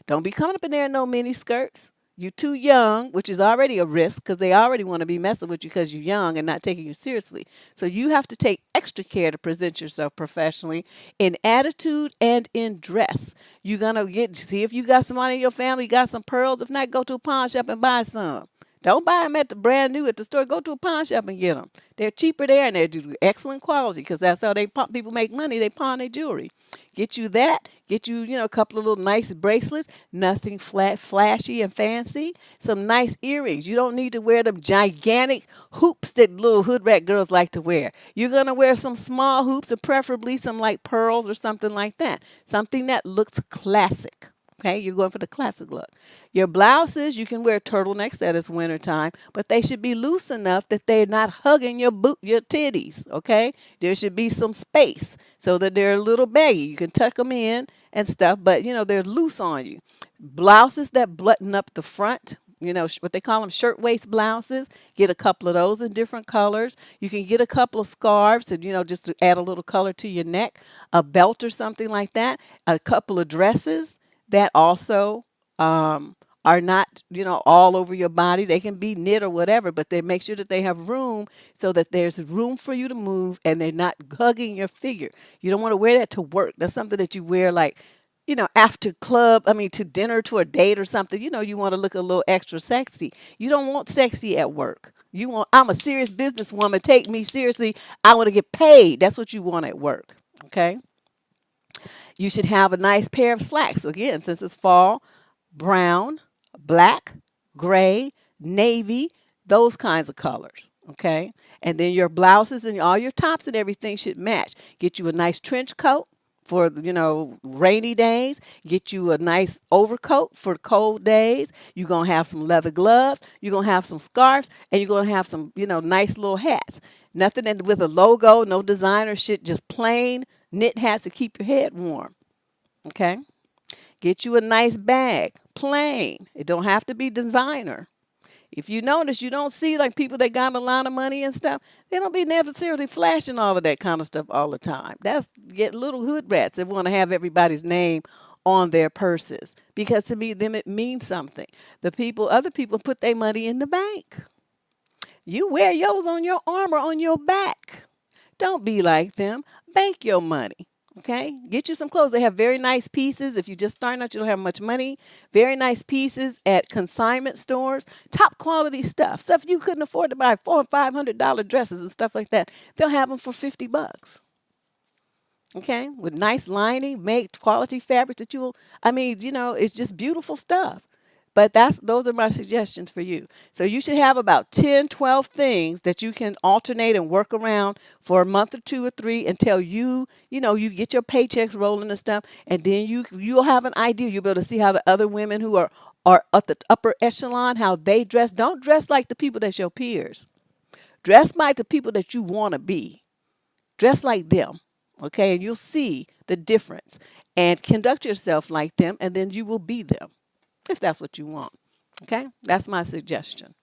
Don't be coming up in there in no mini skirts. You too young, which is already a risk because they already want to be messing with you because you're young and not taking you seriously. So you have to take extra care to present yourself professionally in attitude and in dress. You're going to see if you got somebody in your family, you got some pearls. If not, go to a pawn shop and buy some. Don't buy them at the brand new at the store. Go to a pawn shop and get them. They're cheaper there and they're excellent quality because that's how people make money. They pawn their jewelry. Get you that. Get you, a couple of little nice bracelets. Nothing flashy and fancy. Some nice earrings. You don't need to wear them gigantic hoops that little hood rat girls like to wear. You're going to wear some small hoops and preferably some like pearls or something like that. Something that looks classic. Okay, you're going for the classic look. Your blouses, you can wear turtlenecks that it's wintertime, but they should be loose enough that they're not hugging your titties, okay? There should be some space so that they're a little baggy. You can tuck them in and stuff, but, they're loose on you. Blouses that button up the front, what they call them shirtwaist blouses. Get a couple of those in different colors. You can get a couple of scarves and, just to add a little color to your neck, a belt or something like that, a couple of dresses that also are not, all over your body. They can be knit or whatever, but they make sure that they have room so that there's room for you to move and they're not hugging your figure. You don't want to wear that to work. That's something that you wear like, after to dinner, to a date or something. You want to look a little extra sexy. You don't want sexy at work. I'm a serious businesswoman. Take me seriously. I want to get paid. That's what you want at work. Okay. You should have a nice pair of slacks. Again, since it's fall, brown, black, gray, navy, those kinds of colors. Okay. And then your blouses and all your tops and everything should match. Get you a nice trench coat for, rainy days. Get you a nice overcoat for cold days. You're going to have some leather gloves. You're going to have some scarves. And you're going to have some, nice little hats. Nothing with a logo, no designer shit, just plain knit hats to keep your head warm. Okay? Get you a nice bag, plain. It don't have to be designer. If you notice, you don't see like people that got a lot of money and stuff. They don't be necessarily flashing all of that kind of stuff all the time. That's get little hood rats that want to have everybody's name on their purses because to me, them it means something. Other people put their money in the bank. You wear yours on your arm or on your back. Don't be like them. Bank your money. Okay? Get you some clothes. They have very nice pieces. If you're just starting out, you don't have much money. Very nice pieces at consignment stores. Top quality stuff. Stuff you couldn't afford to buy $400 or $500 dresses and stuff like that. They'll have them for $50. Okay? With nice lining, made quality fabric that it's just beautiful stuff. But those are my suggestions for you. So you should have about 10, 12 things that you can alternate and work around for a month or 2 or 3 until you get your paychecks rolling and stuff. And then you'll have an idea. You'll be able to see how the other women who are at the upper echelon, how they dress. Don't dress like the people that's your peers. Dress like the people that you want to be. Dress like them. Okay? And you'll see the difference. And conduct yourself like them, and then you will be them. If that's what you want. Okay? That's my suggestion.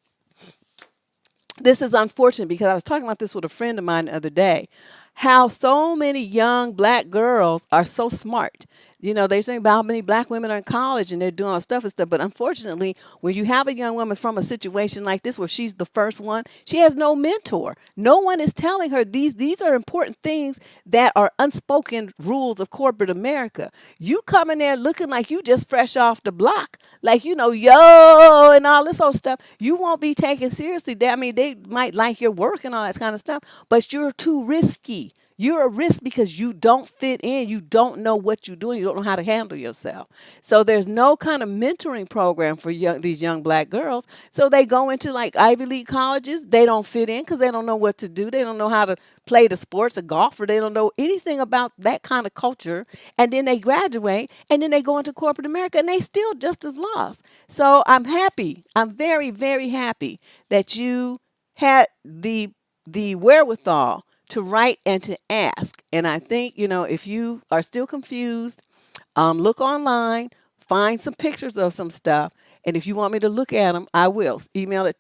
This is unfortunate because I was talking about this with a friend of mine the other day. How so many young black girls are so smart. They say about how many black women are in college and they're doing all stuff and stuff. But unfortunately, when you have a young woman from a situation like this where she's the first one, she has no mentor. No one is telling her these are important things that are unspoken rules of corporate America. You come in there looking like you just fresh off the block, like, yo, and all this old stuff. You won't be taken seriously. I mean, they might like your work and all that kind of stuff, but you're too risky. You're a risk because you don't fit in. You don't know what you're doing. You don't know how to handle yourself. So there's no kind of mentoring program for these young black girls. So they go into like Ivy League colleges. They don't fit in because they don't know what to do. They don't know how to play the sports or golf, or they don't know anything about that kind of culture. And then they graduate and then they go into corporate America and they still just as lost. So I'm happy. I'm very, very happy that you had the wherewithal to write and to ask. And I think, if you are still confused, look online, find some pictures of some stuff. And if you want me to look at them, I will. Email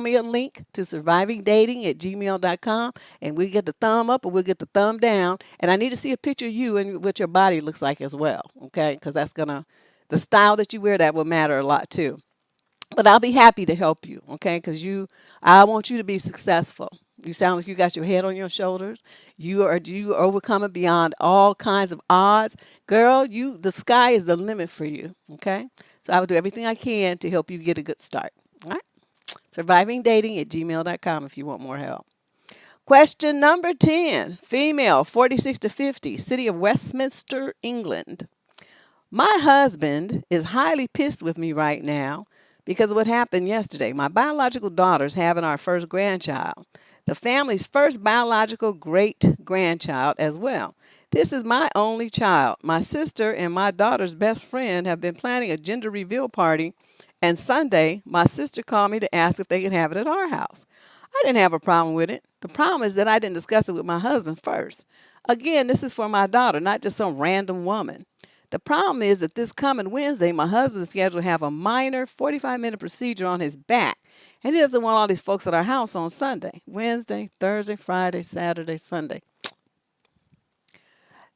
me a link to survivingdating@gmail.com, and we get the thumb up or we'll get the thumb down. And I need to see a picture of you and what your body looks like as well. Okay. Because the style that you wear, that will matter a lot too. But I'll be happy to help you. Okay. Because I want you to be successful. You sound like you got your head on your shoulders. You are overcoming beyond all kinds of odds. Girl, the sky is the limit for you. Okay? So I will do everything I can to help you get a good start. All right? Survivingdating@gmail.com if you want more help. Question number 10. Female, 46 to 50, city of Westminster, England. My husband is highly pissed with me right now because of what happened yesterday. My biological daughter's having our first grandchild. The family's first biological great-grandchild as well. This is my only child. My sister and my daughter's best friend have been planning a gender reveal party, and Sunday, my sister called me to ask if they could have it at our house. I didn't have a problem with it. The problem is that I didn't discuss it with my husband first. Again, this is for my daughter, not just some random woman. The problem is that this coming Wednesday, my husband is scheduled to have a minor 45-minute procedure on his back. And he doesn't want all these folks at our house on Sunday. Wednesday, Thursday, Friday, Saturday, Sunday.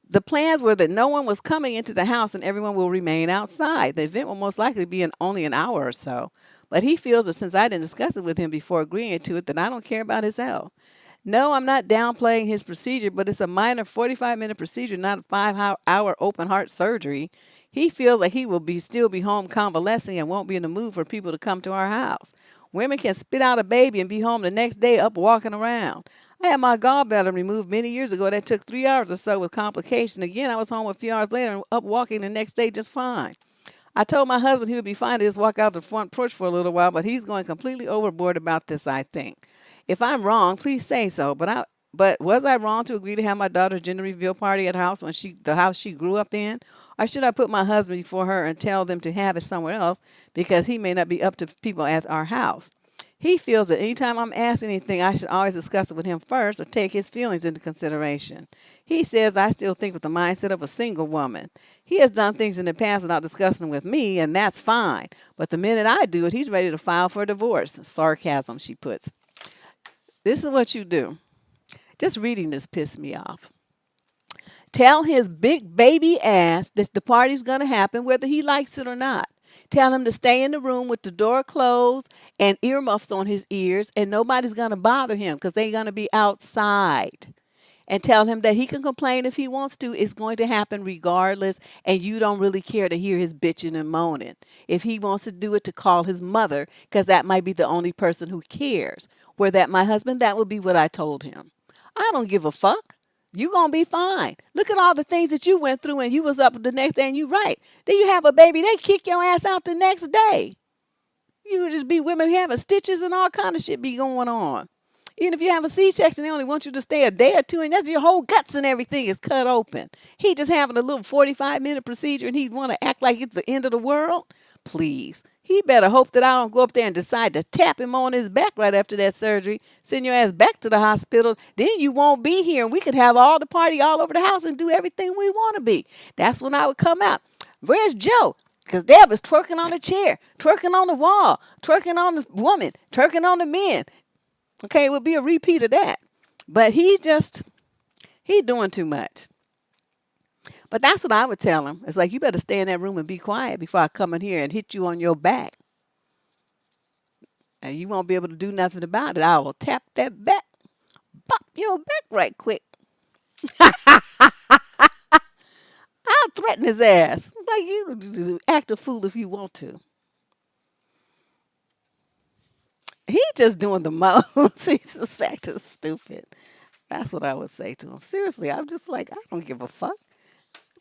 The plans were that no one was coming into the house and everyone will remain outside. The event will most likely be only an hour or so. But he feels that since I didn't discuss it with him before agreeing to it, that I don't care about his health. No, I'm not downplaying his procedure, but it's a minor 45-minute procedure, not a 5-hour open heart surgery. He feels like he will still be home convalescing and won't be in the mood for people to come to our house. Women can spit out a baby and be home the next day up walking around. I had my gallbladder removed many years ago. That took 3 hours or so with complication. Again, I was home a few hours later and up walking the next day just fine. I told my husband he would be fine to just walk out the front porch for a little while, but he's going completely overboard about this, I think. If I'm wrong, please say so. But was I wrong to agree to have my daughter's gender reveal party at the house the house she grew up in? Or should I put my husband before her and tell them to have it somewhere else because he may not be up to people at our house? He feels that anytime I'm asked anything, I should always discuss it with him first or take his feelings into consideration. He says I still think with the mindset of a single woman. He has done things in the past without discussing with me, and that's fine. But the minute I do it, he's ready to file for divorce. Sarcasm, she puts. This is what you do. Just reading this pissed me off. Tell his big baby ass that the party's going to happen whether he likes it or not. Tell him to stay in the room with the door closed and earmuffs on his ears, and nobody's going to bother him because they're going to be outside. And tell him that he can complain if he wants to. It's going to happen regardless, and you don't really care to hear his bitching and moaning. If he wants to do it, to call his mother, because that might be the only person who cares. Were that my husband, that would be what I told him. I don't give a fuck. You gonna be fine. Look at all the things that you went through and you was up the next day and you right. Then you have a baby, they kick your ass out the next day. You would just be women having stitches and all kind of shit be going on. Even if you have a C-section, they only want you to stay a day or two and that's your whole guts and everything is cut open. He just having a little 45-minute procedure and he want to act like it's the end of the world? Please. He better hope that I don't go up there and decide to tap him on his back right after that surgery, send your ass back to the hospital. Then you won't be here and we could have all the party all over the house and do everything we want to be. That's when I would come out. Where's Joe? Because Deb is twerking on the chair, twerking on the wall, twerking on the woman, twerking on the men. Okay, it would be a repeat of that. But he doing too much. But that's what I would tell him. It's like, you better stay in that room and be quiet before I come in here and hit you on your back. And you won't be able to do nothing about it. I will tap that back, pop your back right quick. I'll threaten his ass. Like, you act a fool if you want to. He just doing the most. He's just acting stupid. That's what I would say to him. Seriously, I'm just like, I don't give a fuck.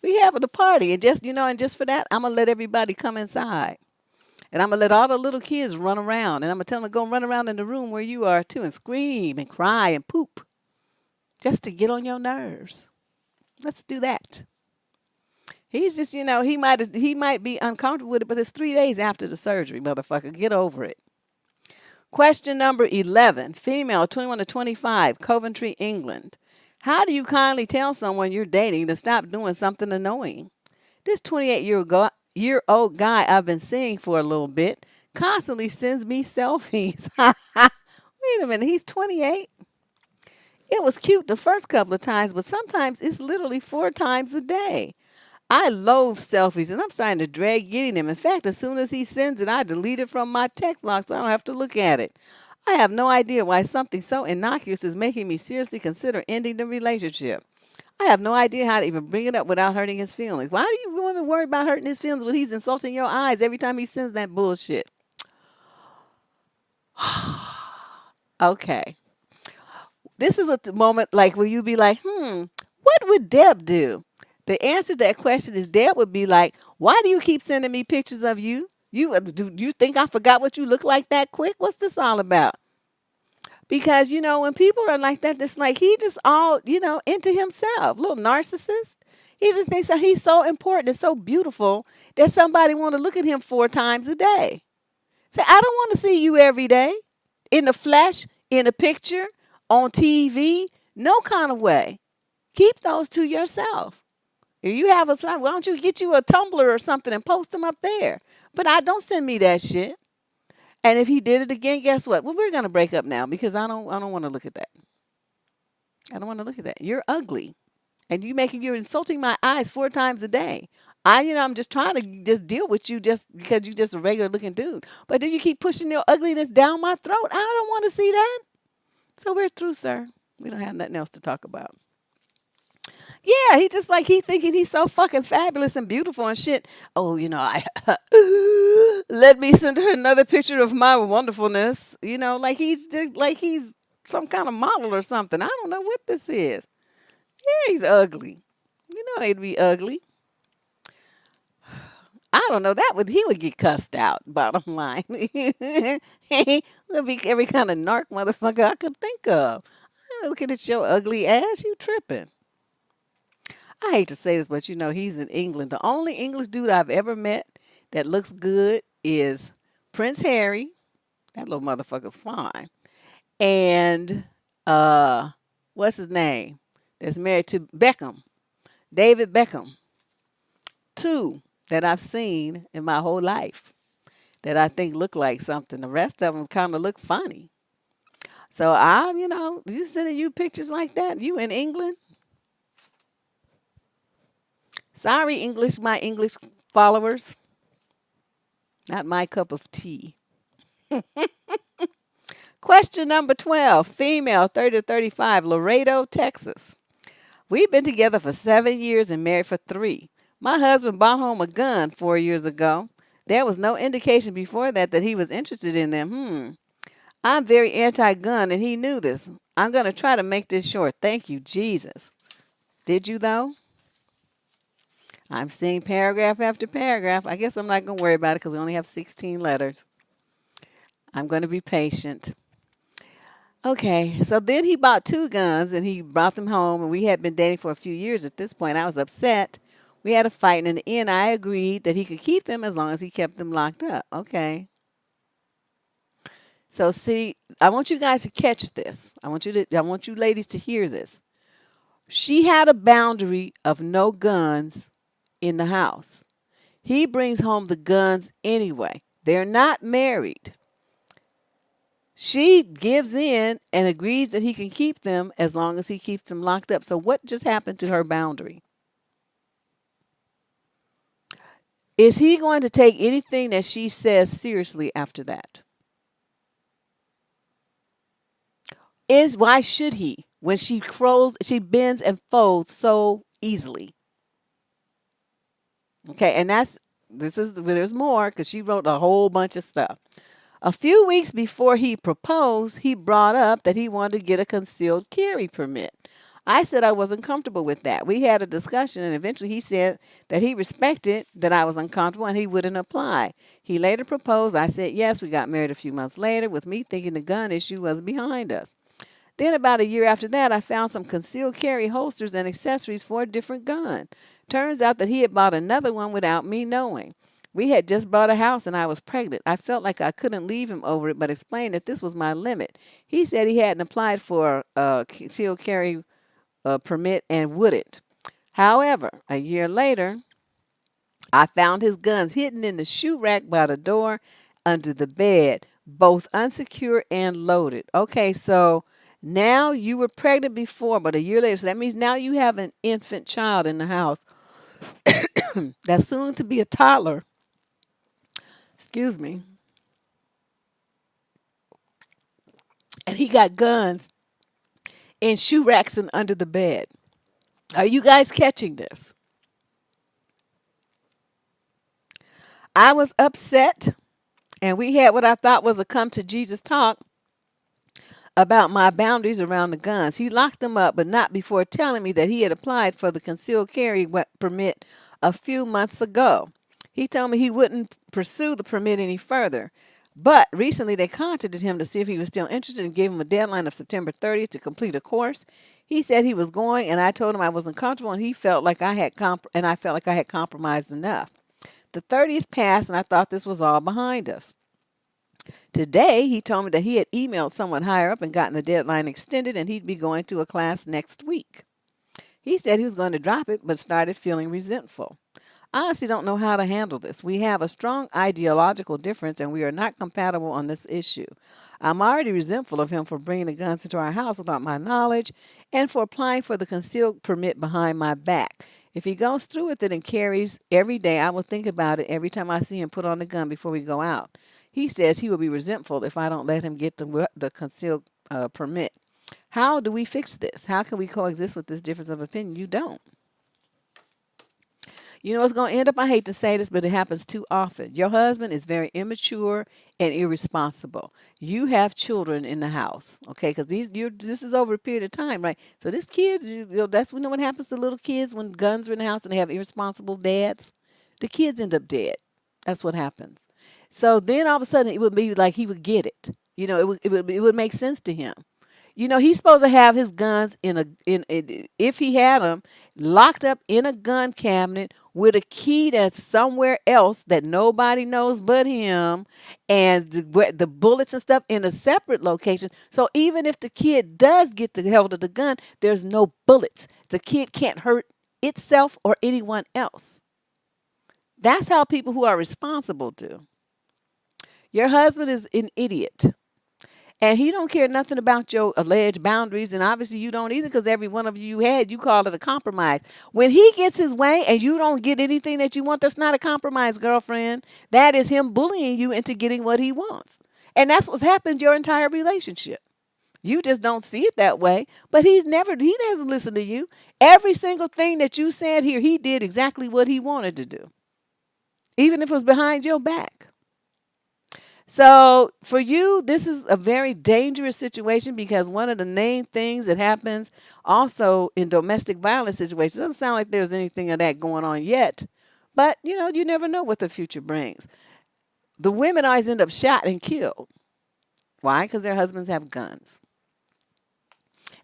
We having a party, and just, and just for that, I'm gonna let everybody come inside, and I'm gonna let all the little kids run around, and I'm gonna tell them to go run around in the room where you are too, and scream and cry and poop, just to get on your nerves. Let's do that. He's just, he might be uncomfortable with it, but it's 3 days after the surgery, motherfucker. Get over it. Question number 11, female, 21 to 25, Coventry, England. How do you kindly tell someone you're dating to stop doing something annoying? This 28-year-old guy I've been seeing for a little bit constantly sends me selfies. Wait a minute, he's 28? It was cute the first couple of times, but sometimes it's literally 4 times a day. I loathe selfies, and I'm starting to dread getting them. In fact, as soon as he sends it, I delete it from my text log so I don't have to look at it. I have no idea why something so innocuous is making me seriously consider ending the relationship. I have no idea how to even bring it up without hurting his feelings. Why do you women worry about hurting his feelings when he's insulting your eyes every time he sends that bullshit? Okay. This is a moment like where you be like, what would Deb do? The answer to that question is Deb would be like, why do you keep sending me pictures of you? Do you think I forgot what you look like that quick? What's this all about? Because, when people are like that, it's like he just all, into himself, little narcissist. He just thinks that he's so important and so beautiful that somebody want to look at him 4 times a day. Say, I don't want to see you every day, in the flesh, in a picture, on TV, no kind of way. Keep those to yourself. If you have a son, why don't you get you a Tumblr or something and post them up there? But don't send me that shit. And if he did it again, guess what? Well, we're gonna break up now because I don't want to look at that. I don't want to look at that. You're ugly, and you're insulting my eyes 4 times a day. I'm just trying to just deal with you just because you're just a regular looking dude. But then you keep pushing your ugliness down my throat. I don't want to see that. So we're through, sir. We don't have nothing else to talk about. Yeah, he just he thinking he's so fucking fabulous and beautiful and shit. Oh, I let me send her another picture of my wonderfulness. Like he's some kind of model or something. I don't know what this is. Yeah, he's ugly. He'd be ugly. I don't know. He would get cussed out. Bottom line, he would be every kind of narc motherfucker I could think of. Looking at your ugly ass, you tripping. I hate to say this, but he's in England. The only English dude I've ever met that looks good is Prince Harry. That little motherfucker's fine. And what's his name? That's married to Beckham. David Beckham. 2 that I've seen in my whole life that I think look like something. The rest of them kind of look funny. So you sending you pictures like that? You in England? Sorry, my English followers. Not my cup of tea. Question number 12, female, 30 to 35, Laredo, Texas. We've been together for 7 years and married for 3. My husband bought home a gun 4 years ago. There was no indication before that he was interested in them. I'm very anti-gun, and he knew this. I'm going to try to make this short. Thank you, Jesus. Did you, though? I'm seeing paragraph after paragraph. I guess I'm not going to worry about it because we only have 16 letters. I'm going to be patient. Okay, so then he bought 2 guns, and he brought them home, and we had been dating for a few years at this point. I was upset. We had a fight, and in the end, I agreed that he could keep them as long as he kept them locked up. Okay. So see, I want you guys to catch this. I want you ladies to hear this. She had a boundary of no guns in the house. He brings home the guns anyway. They're not married. She gives in and agrees that he can keep them as long as he keeps them locked up. So what just happened to her boundary? Is he going to take anything that she says seriously after that? Why should he when she bends and folds so easily? Okay, and there's more because she wrote a whole bunch of stuff. A few weeks before he proposed, he brought up that he wanted to get a concealed carry permit. I said I wasn't comfortable with that. We had a discussion, and eventually he said that he respected that I was uncomfortable and he wouldn't apply. He later proposed. I said yes. We got married a few months later, with me thinking the gun issue was behind us. Then, about a year after that, I found some concealed carry holsters and accessories for a different gun. Turns out that he had bought another one without me knowing. We had just bought a house and I was pregnant. I felt like I couldn't leave him over it, but explained that this was my limit. He said he hadn't applied for a concealed carry permit and wouldn't. However, a year later, I found his guns hidden in the shoe rack by the door under the bed, both unsecured and loaded. Okay, so now you were pregnant before, but a year later, so that means now you have an infant child in the house that's soon to be a toddler. Excuse me. And he got guns in shoe racks and under the bed. Are you guys catching this? I was upset, and we had what I thought was a come to Jesus talk about my boundaries around the guns. He locked them up, but not before telling me that he had applied for the concealed carry permit a few months ago. He told me he wouldn't pursue the permit any further. But recently they contacted him to see if he was still interested and gave him a deadline of September 30th to complete a course. He said he was going, and I told him I wasn't comfortable, and he felt like I had I felt like I had compromised enough. The 30th passed, and I thought this was all behind us. Today, he told me that he had emailed someone higher up and gotten the deadline extended, and he'd be going to a class next week. He said he was going to drop it, but started feeling resentful. I honestly don't know how to handle this. We have a strong ideological difference, and we are not compatible on this issue. I'm already resentful of him for bringing the guns into our house without my knowledge and for applying for the concealed permit behind my back. If he goes through with it and carries every day, I will think about it every time I see him put on the gun before we go out. He says he will be resentful if I don't let him get the concealed permit. How do we fix this? How can we coexist with this difference of opinion? You don't. You know what's going to end up? I hate to say this, but it happens too often. Your husband is very immature and irresponsible. You have children in the house, okay? Because this is over a period of time, right? So this kid, that's what happens to little kids when guns are in the house and they have irresponsible dads. The kids end up dead. That's what happens. So then all of a sudden it would be like he would get it. It would make sense to him. He's supposed to have his guns if he had them, locked up in a gun cabinet with a key that's somewhere else that nobody knows but him, and the bullets and stuff in a separate location. So even if the kid does get the hold of the gun, there's no bullets. The kid can't hurt itself or anyone else. That's how people who are responsible do. Your husband is an idiot. And he don't care nothing about your alleged boundaries, and obviously you don't either, because every one of you called it a compromise. When he gets his way and you don't get anything that you want, that's not a compromise, girlfriend. That is him bullying you into getting what he wants. And that's what's happened your entire relationship. You just don't see it that way, but he doesn't listen to you. Every single thing that you said here, he did exactly what he wanted to do, even if it was behind your back. So for you, this is a very dangerous situation, because one of the main things that happens also in domestic violence situations, doesn't sound like there's anything of that going on yet, but you never know what the future brings. The women always end up shot and killed. Why? Because their husbands have guns.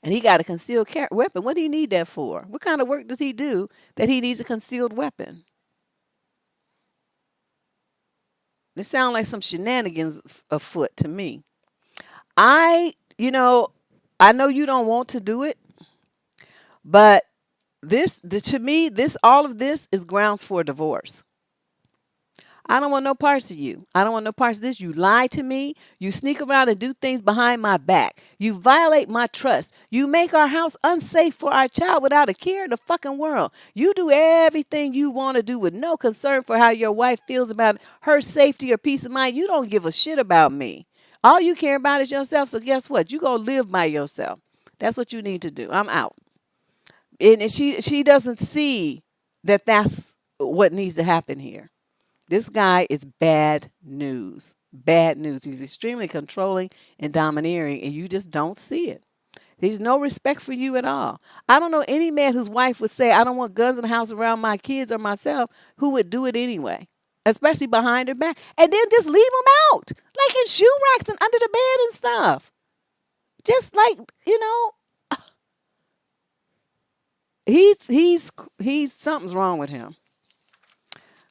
And he got a concealed weapon. What do you need that for? What kind of work does he do that he needs a concealed weapon? It sounds like some shenanigans afoot to me. I know you don't want to do it, but to me, all of this is grounds for divorce. I don't want no parts of you. I don't want no parts of this. You lie to me. You sneak around and do things behind my back. You violate my trust. You make our house unsafe for our child without a care in the fucking world. You do everything you want to do with no concern for how your wife feels about her safety or peace of mind. You don't give a shit about me. All you care about is yourself. So guess what? You go live by yourself. That's what you need to do. I'm out. And she doesn't see that that's what needs to happen here. This guy is bad news. Bad news. He's extremely controlling and domineering, and you just don't see it. There's no respect for you at all. I don't know any man whose wife would say, I don't want guns in the house around my kids or myself, who would do it anyway, especially behind her back, and then just leave them out, like in shoe racks and under the bed and stuff. Just like, he's something's wrong with him.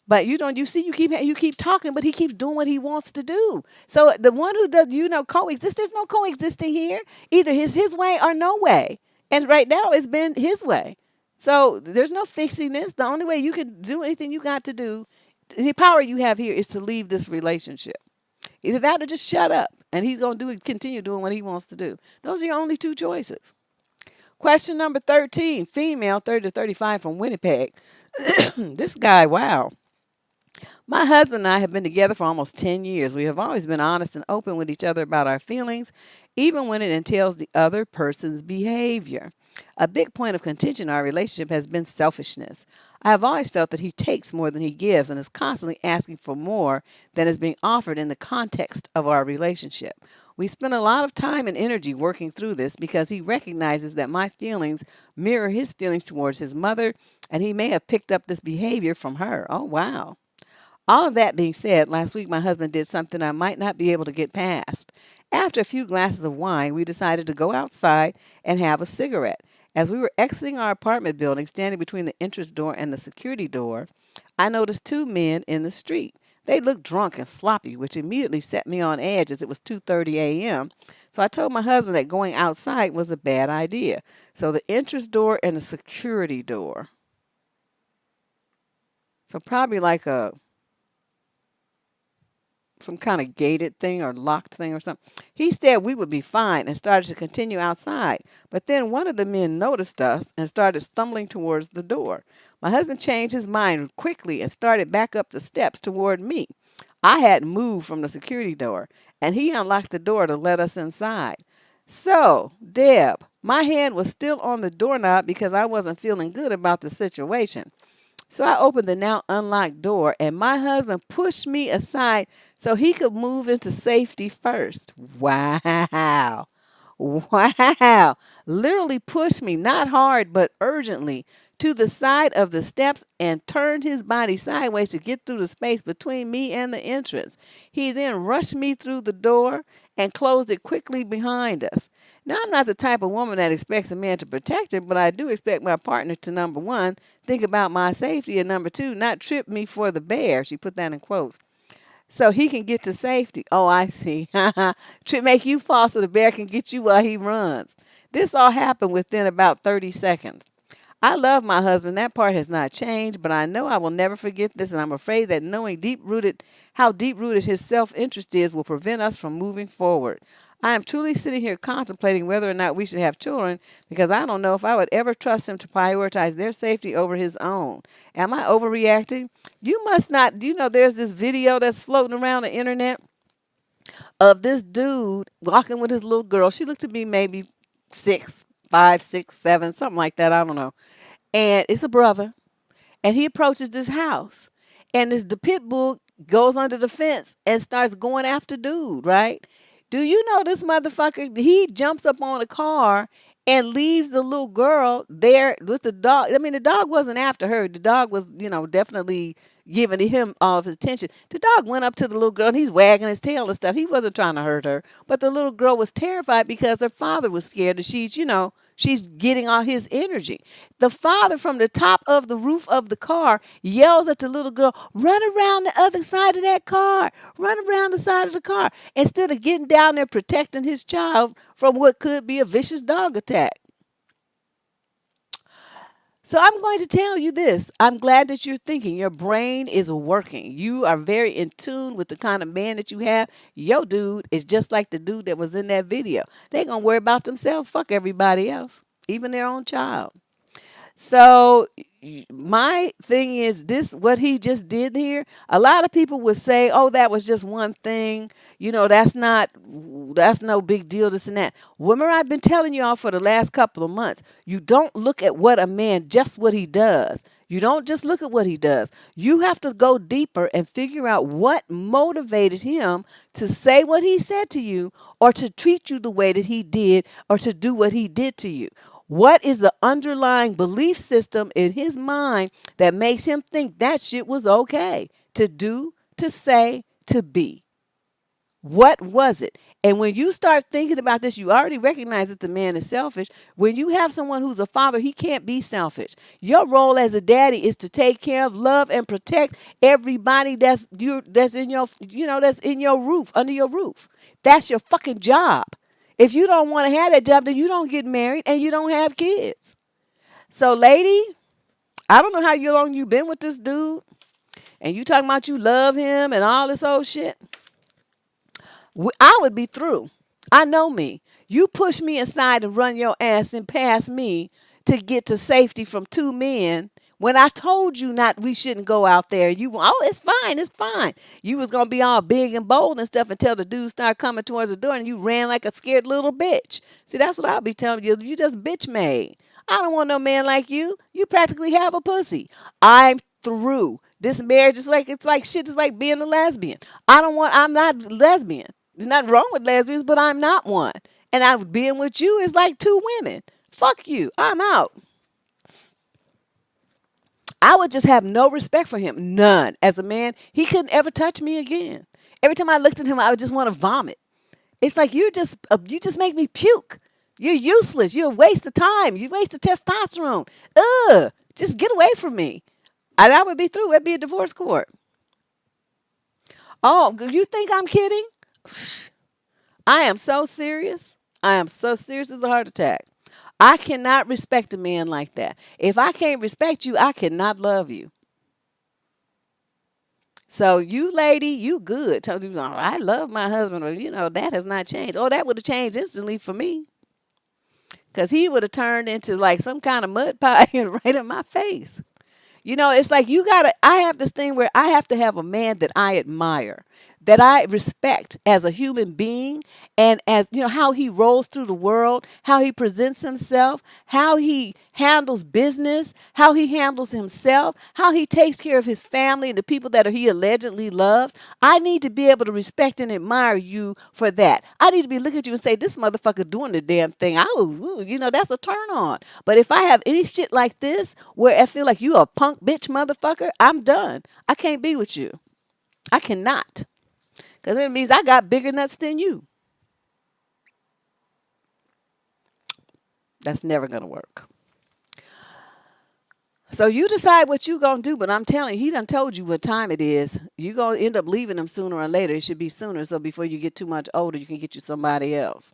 But you see, you keep talking, but he keeps doing what he wants to do. So the one who does, coexist, there's no coexisting here. Either his way or no way. And right now it's been his way. So there's no fixing this. The only way you can do anything you got to do, the power you have here is to leave this relationship. Either that or just shut up. And he's going to continue doing what he wants to do. Those are your only two choices. Question number 13, female, 30 to 35 from Winnipeg. This guy, wow. My husband and I have been together for almost 10 years. We have always been honest and open with each other about our feelings, even when it entails the other person's behavior. A big point of contention in our relationship has been selfishness. I have always felt that he takes more than he gives and is constantly asking for more than is being offered in the context of our relationship. We spend a lot of time and energy working through this because he recognizes that my feelings mirror his feelings towards his mother, and he may have picked up this behavior from her. Oh, wow. All of that being said, last week my husband did something I might not be able to get past. After a few glasses of wine, we decided to go outside and have a cigarette. As we were exiting our apartment building, standing between the entrance door and the security door, I noticed two men in the street. They looked drunk and sloppy, which immediately set me on edge as it was 2:30 a.m. So I told my husband that going outside was a bad idea. So the entrance door and the security door. So probably like some kind of gated thing or locked thing or something. He said we would be fine and started to continue outside. But then one of the men noticed us and started stumbling towards the door. My husband changed his mind quickly and started back up the steps toward me. I had moved from the security door, and he unlocked the door to let us inside. So, Deb, my hand was still on the doorknob because I wasn't feeling good about the situation. So I opened the now unlocked door, and my husband pushed me aside so he could move into safety first. Wow. Wow. Literally pushed me, not hard, but urgently, to the side of the steps and turned his body sideways to get through the space between me and the entrance. He then rushed me through the door and closed it quickly behind us. Now, I'm not the type of woman that expects a man to protect her, but I do expect my partner to, number one, think about my safety, and number two, not trip me for the bear. She put that in quotes. So he can get to safety. Oh, I see. Make you fall so the bear can get you while he runs. This all happened within about 30 seconds. I love my husband. That part has not changed, but I know I will never forget this, and I'm afraid that knowing how deep-rooted his self-interest is will prevent us from moving forward. I am truly sitting here contemplating whether or not we should have children because I don't know if I would ever trust him to prioritize their safety over his own. Am I overreacting? You must not. Do you know there's this video that's floating around the internet of this dude walking with his little girl. She looked to be maybe 6, 5, 6, 7, something like that. I don't know. And it's a brother. And he approaches this house. And the pit bull goes under the fence and starts going after dude, right? Do you know this motherfucker, he jumps up on a car and leaves the little girl there with the dog. I mean, the dog wasn't after her. The dog was, definitely giving him all of his attention. The dog went up to the little girl and he's wagging his tail and stuff. He wasn't trying to hurt her. But the little girl was terrified because her father was scared that she's getting all his energy. The father from the top of the roof of the car yells at the little girl, run around the other side of that car. Run around the side of the car. Instead of getting down there protecting his child from what could be a vicious dog attack. So I'm going to tell you this. I'm glad that you're thinking. Your brain is working. You are very in tune with the kind of man that you have. Your dude is just like the dude that was in that video. They're going to worry about themselves. Fuck everybody else, even their own child. So my thing is this, what he just did here. A lot of people would say, "Oh, that was just one thing. That's no big deal, this and that." Remember, I've been telling y'all for the last couple of months, you don't look at what a man, just what he does. You don't just look at what he does. You have to go deeper and figure out what motivated him to say what he said to you, or to treat you the way that he did, or to do what he did to you. What is the underlying belief system in his mind that makes him think that shit was okay to do, to say, to be? What was it? And when you start thinking about this, you already recognize that the man is selfish. When you have someone who's a father, he can't be selfish. Your role as a daddy is to take care of, love, and protect everybody that's in your that's in your roof, under your roof. That's your fucking job. If you don't want to have that job, then you don't get married and you don't have kids. So, lady, I don't know how long you've been with this dude, and you talking about you love him and all this old shit. I would be through. I know me. You push me aside and run your ass and pass me to get to safety from two men. When I told you we shouldn't go out there, it's fine, it's fine. You was gonna be all big and bold and stuff until the dude started coming towards the door and you ran like a scared little bitch. See, that's what I'll be telling you. You just bitch made. I don't want no man like you. You practically have a pussy. I'm through. This marriage is like, it's like shit. It's like being a lesbian. I'm not lesbian. There's nothing wrong with lesbians, but I'm not one. And being with you is like two women. Fuck you. I'm out. I would just have no respect for him. None. As a man, he couldn't ever touch me again. Every time I looked at him, I would just want to vomit. It's like you just make me puke. You're useless. You're a waste of time. You waste of testosterone. Ugh. Just get away from me. And I would be through. It'd be a divorce court. Oh, you think I'm kidding? I am so serious. I am so serious as a heart attack. I cannot respect a man like that. If I can't respect you, I cannot love you. So you lady, you good. Told you, I love my husband, or that has not changed. Oh, that would have changed instantly for me. Because he would have turned into like some kind of mud pie right in my face. It's like I have this thing where I have to have a man that I admire, that I respect as a human being, and as, how he rolls through the world, how he presents himself, how he handles business, how he handles himself, how he takes care of his family and the people that he allegedly loves. I need to be able to respect and admire you for that. I need to be looking at you and say, this motherfucker doing the damn thing. That's a turn on. But if I have any shit like this where I feel like you a punk bitch motherfucker, I'm done. I can't be with you. I cannot. Because it means I got bigger nuts than you. That's never going to work. So you decide what you going to do, but I'm telling you, he done told you what time it is. You're going to end up leaving him sooner or later. It should be sooner, so before you get too much older, you can get you somebody else.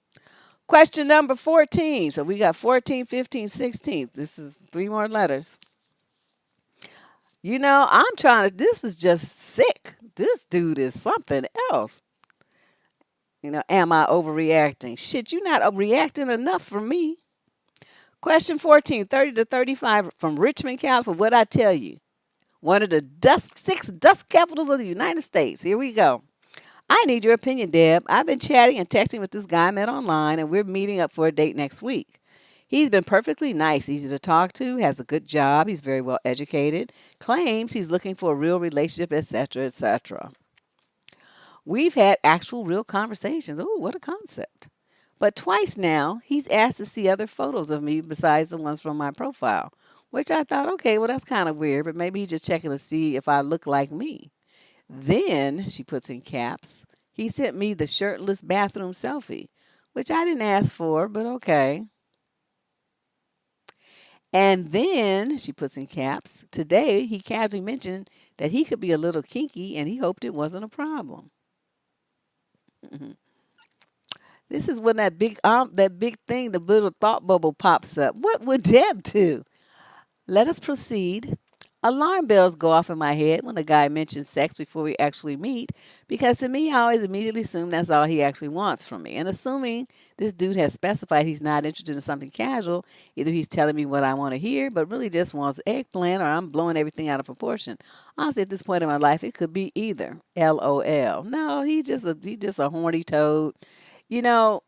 Question number 14. So we got 14, 15, 16. This is 3 more letters. This is just sick. This dude is something else. Am I overreacting? Shit, you're not reacting enough for me. Question 14, 30 to 35 from Richmond, California. What'd I tell you? One of the 6 dust capitals of the United States. Here we go. I need your opinion, Deb. I've been chatting and texting with this guy I met online, and we're meeting up for a date next week. He's been perfectly nice, easy to talk to, has a good job, he's very well educated, claims he's looking for a real relationship, etc., etc. We've had actual real conversations. Oh, what a concept. But twice now, he's asked to see other photos of me besides the ones from my profile, which I thought, okay, well, that's kind of weird, but maybe he's just checking to see if I look like me. Then, she puts in caps, he sent me the shirtless bathroom selfie, which I didn't ask for, but okay. And then, she puts in caps, today he casually mentioned that he could be a little kinky and he hoped it wasn't a problem. This is when that big thing, the little thought bubble pops up. What would Deb do? Let us proceed. Alarm bells go off in my head when a guy mentions sex before we actually meet, because to me, I always immediately assume that's all he actually wants from me. And assuming this dude has specified he's not interested in something casual, either he's telling me what I want to hear, but really just wants eggplant, or I'm blowing everything out of proportion. Honestly, at this point in my life, it could be either. LOL. No, he just a horny toad. You know,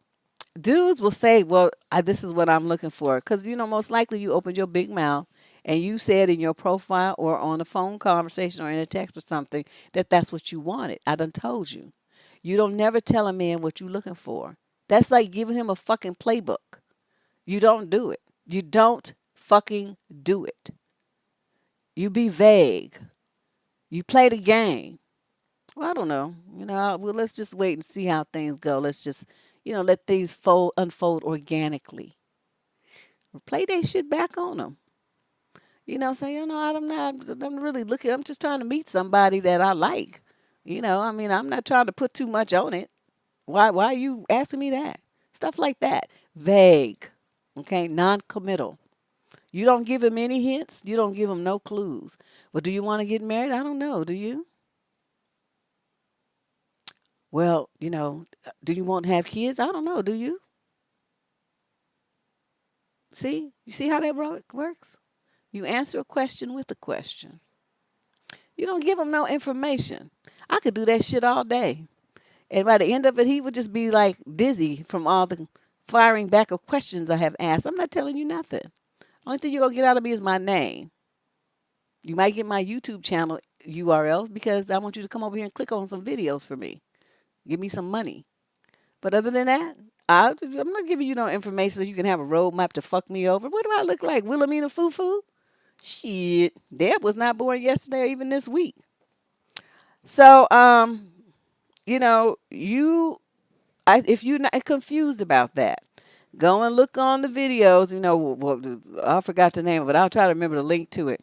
dudes will say, "Well, this is what I'm looking for," because most likely you opened your big mouth and you said in your profile or on a phone conversation or in a text or something that that's what you wanted. I done told you. You don't never tell a man what you're looking for. That's like giving him a fucking playbook. You don't do it. You don't fucking do it. You be vague. You play the game. Well, I don't know. Well, let's just wait and see how things go. Let's just, let things unfold organically. Or play that shit back on them. Say, I'm really looking, I'm just trying to meet somebody that I like. I'm not trying to put too much on it. Why are you asking me that? Stuff like that. Vague. Okay, non-committal. You don't give him any hints. You don't give him no clues. Well, do you want to get married? I don't know. Do you? Well, do you want to have kids? I don't know. Do you? See? You see how that works? You answer a question with a question. You don't give him no information. I could do that shit all day. And by the end of it, he would just be like dizzy from all the firing back of questions I have asked. I'm not telling you nothing. Only thing you're going to get out of me is my name. You might get my YouTube channel URL because I want you to come over here and click on some videos for me. Give me some money. But other than that, I'm not giving you no information so you can have a roadmap to fuck me over. What do I look like? Wilhelmina Foo-Foo? Shit. Deb was not born yesterday or even this week. So, if you're not confused about that, go and look on the videos. I forgot the name of it. I'll try to remember the link to it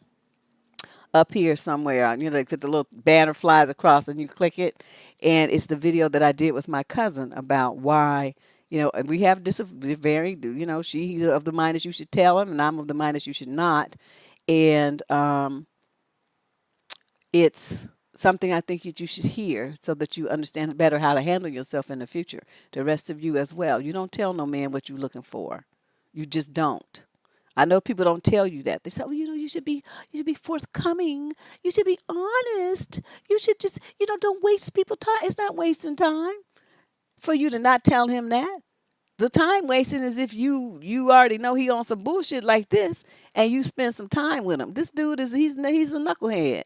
up here somewhere. They put the little banner flies across and you click it. And it's the video that I did with my cousin about why, and we have this very, she's of the mind that you should tell him and I'm of the mind that you should not. And it's something I think that you should hear so that you understand better how to handle yourself in the future. The rest of you as well. You don't tell no man what you're looking for. You just don't. I know people don't tell you that. They say, "Oh, you should be forthcoming. You should be honest. You should just, don't waste people time." It's not wasting time for you to not tell him that. The time wasting is if you already know he on some bullshit like this and you spend some time with him. This dude he's a knucklehead.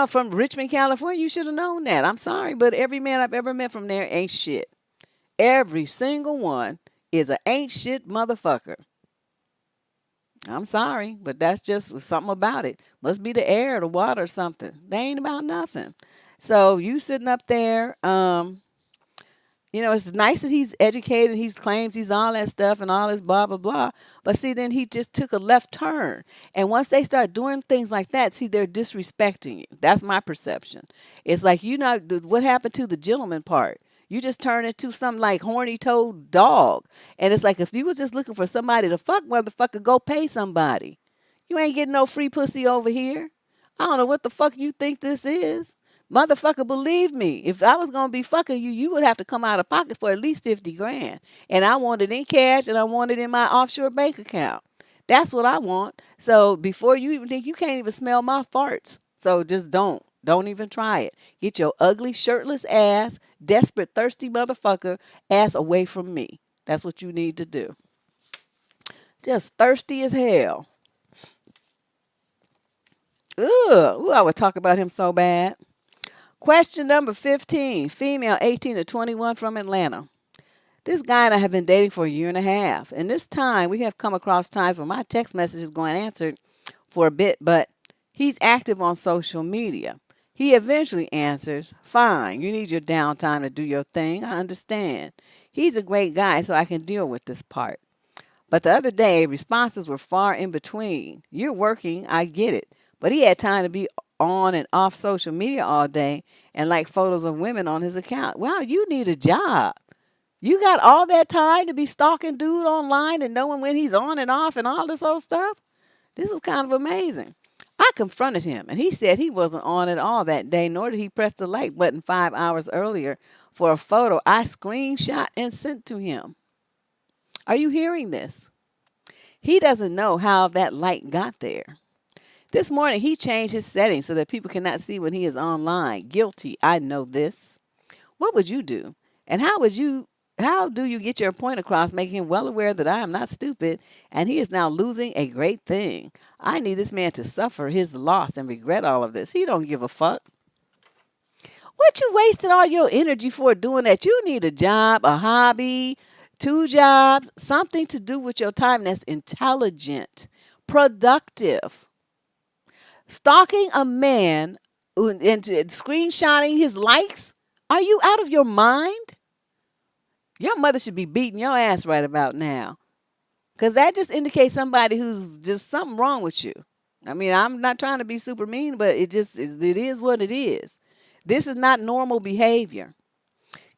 From Richmond, California, you should have known that. I'm sorry, but every man I've ever met from there ain't shit. Every single one is a ain't shit motherfucker. I'm sorry, but that's just something about it. Must be the air, the water, or something. They ain't about nothing. So you sitting up there, it's nice that he's educated. He claims he's all that stuff and all this blah, blah, blah. But see, then he just took a left turn. And once they start doing things like that, see, they're disrespecting you. That's my perception. It's like, what happened to the gentleman part? You just turn into some like horny toad dog. And it's like, if you was just looking for somebody to fuck, motherfucker, go pay somebody. You ain't getting no free pussy over here. I don't know what the fuck you think this is. Motherfucker, believe me, if I was going to be fucking you, you would have to come out of pocket for at least 50 grand. And I want it in cash and I want it in my offshore bank account. That's what I want. So before you even think, you can't even smell my farts. So just don't. Don't even try it. Get your ugly, shirtless ass, desperate, thirsty motherfucker ass away from me. That's what you need to do. Just thirsty as hell. Ugh. Ooh, I would talk about him so bad. Question number 15, female 18 to 21 from Atlanta. This guy and I have been dating for a year and a half. And this time, we have come across times where my text messages go unanswered for a bit, but he's active on social media. He eventually answers, "Fine, you need your downtime to do your thing. I understand." He's a great guy, so I can deal with this part. But the other day, responses were far in between. "You're working, I get it." But he had time to be on and off social media all day and like photos of women on his account. Wow, you need a job. You got all that time to be stalking dude online and knowing when he's on and off and all this old stuff? This is kind of amazing. I confronted him, and he said he wasn't on at all that day, nor did he press the like button 5 hours earlier for a photo I screenshot and sent to him. Are you hearing this? He doesn't know how that light got there. This morning, he changed his settings so that people cannot see when he is online. Guilty. I know this. What would you do? And how do you get your point across, making him well aware that I am not stupid and he is now losing a great thing? I need this man to suffer his loss and regret all of this. He don't give a fuck. What you wasting all your energy for doing that? You need a job, a hobby, 2 jobs, something to do with your time that's intelligent, productive. Stalking a man and screenshotting his likes? Are you out of your mind? Your mother should be beating your ass right about now. Because that just indicates somebody who's just something wrong with you. I mean, I'm not trying to be super mean, but it is what it is. This is not normal behavior.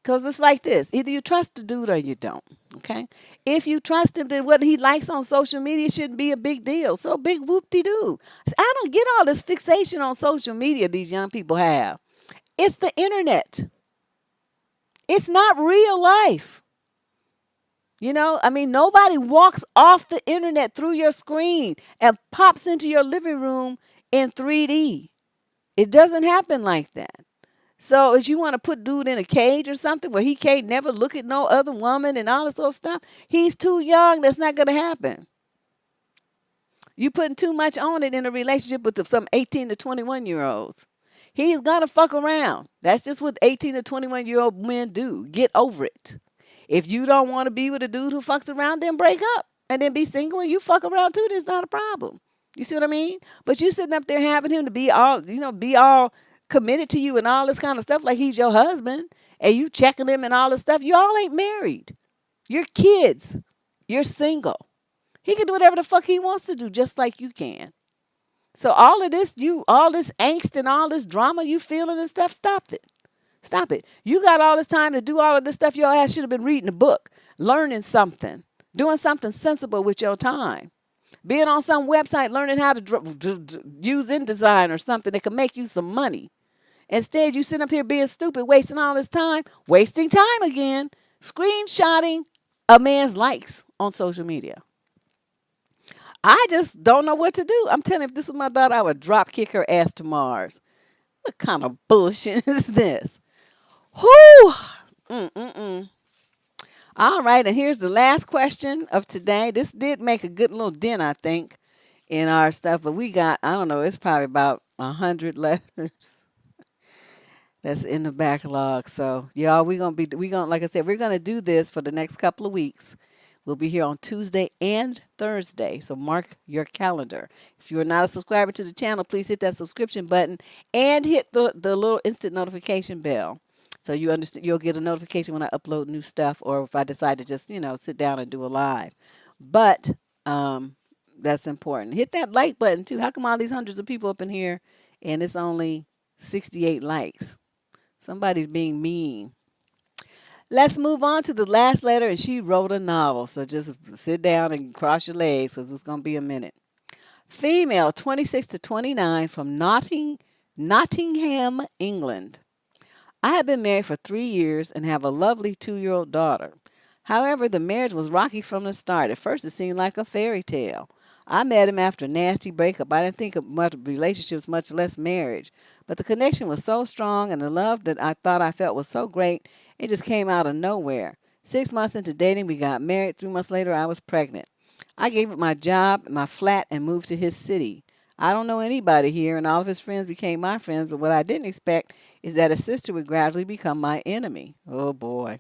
Because it's like this. Either you trust the dude or you don't. Okay? If you trust him, then what he likes on social media shouldn't be a big deal. So big whoop-de-doo. I don't get all this fixation on social media these young people have. It's the internet. It's not real life. You know, I mean, nobody walks off the internet through your screen and pops into your living room in 3D. It doesn't happen like that. So if you want to put dude in a cage or something where he can't never look at no other woman and all this sort of stuff, he's too young. That's not going to happen. You putting too much on it in a relationship with some 18 to 21-year-olds. He's going to fuck around. That's just what 18 to 21-year-old men do. Get over it. If you don't want to be with a dude who fucks around, then break up and then be single and you fuck around too. There's not a problem. You see what I mean? But you sitting up there having him to be all committed to you and all this kind of stuff like he's your husband and you checking him and all this stuff. You all ain't married. You're kids. You're single. He can do whatever the fuck he wants to do just like you can. So all this angst and all this drama you feeling and stuff, stop it. Stop it. You got all this time to do all of this stuff. Your ass should have been reading a book, learning something, doing something sensible with your time. Being on some website, learning how to use InDesign or something that can make you some money. Instead, you sit up here being stupid, wasting all this time, wasting time again, screenshotting a man's likes on social media. I just don't know what to do. I'm telling you, if this was my daughter, I would drop kick her ass to Mars. What kind of bullshit is this? Whoo! All right, and here's the last question of today. This did make a good little dent, I think, in our stuff, but we got, I don't know, it's probably about 100 letters that's in the backlog. So, y'all, like I said, we're going to do this for the next couple of weeks. We'll be here on Tuesday and Thursday, so mark your calendar. If you're not a subscriber to the channel, please hit that subscription button and hit the little instant notification bell. So you'll get a notification when I upload new stuff or if I decide to just, sit down and do a live. But that's important. Hit that like button, too. How come all these hundreds of people up in here and it's only 68 likes? Somebody's being mean. Let's move on to the last letter, and she wrote a novel. So just sit down and cross your legs because it's going to be a minute. Female, 26 to 29, from Nottingham, England. I have been married for 3 years and have a lovely 2-year-old daughter. However, the marriage was rocky from the start. At first, it seemed like a fairy tale. I met him after a nasty breakup. I didn't think of much relationships, much less marriage. But the connection was so strong, and the love that I thought I felt was so great, it just came out of nowhere. 6 months into dating, we got married. 3 months later, I was pregnant. I gave up my job, my flat, and moved to his city. I don't know anybody here, and all of his friends became my friends, but what I didn't expect is that his sister would gradually become my enemy. Oh, boy.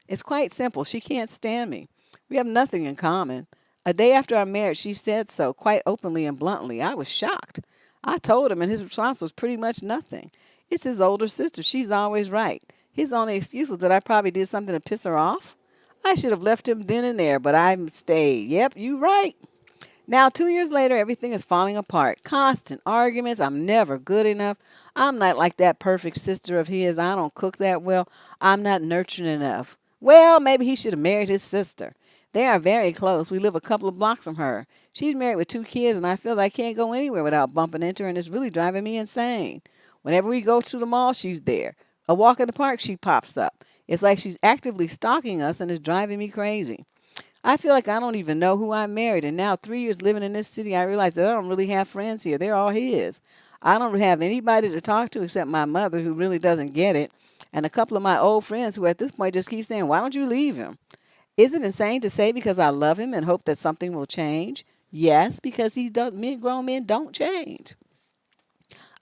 It's quite simple. She can't stand me. We have nothing in common. A day after our marriage, she said so, quite openly and bluntly. I was shocked. I told him, and his response was pretty much nothing. It's his older sister. She's always right. His only excuse was that I probably did something to piss her off. I should have left him then and there, but I stayed. Yep, you right. Now, 2 years later, everything is falling apart. Constant arguments. I'm never good enough. I'm not like that perfect sister of his. I don't cook that well. I'm not nurturing enough. Well, maybe he should have married his sister. They are very close. We live a couple of blocks from her. She's married with 2 kids, and I feel like I can't go anywhere without bumping into her, and it's really driving me insane. Whenever we go to the mall, she's there. A walk in the park, she pops up. It's like she's actively stalking us, and it's driving me crazy. I feel like I don't even know who I married, and now 3 years living in this city, I realize that I don't really have friends here. They're all his. I don't have anybody to talk to except my mother, who really doesn't get it, and a couple of my old friends who at this point just keep saying, "Why don't you leave him?" Is it insane to say because I love him and hope that something will change? Yes, because he does. Men, grown men don't change.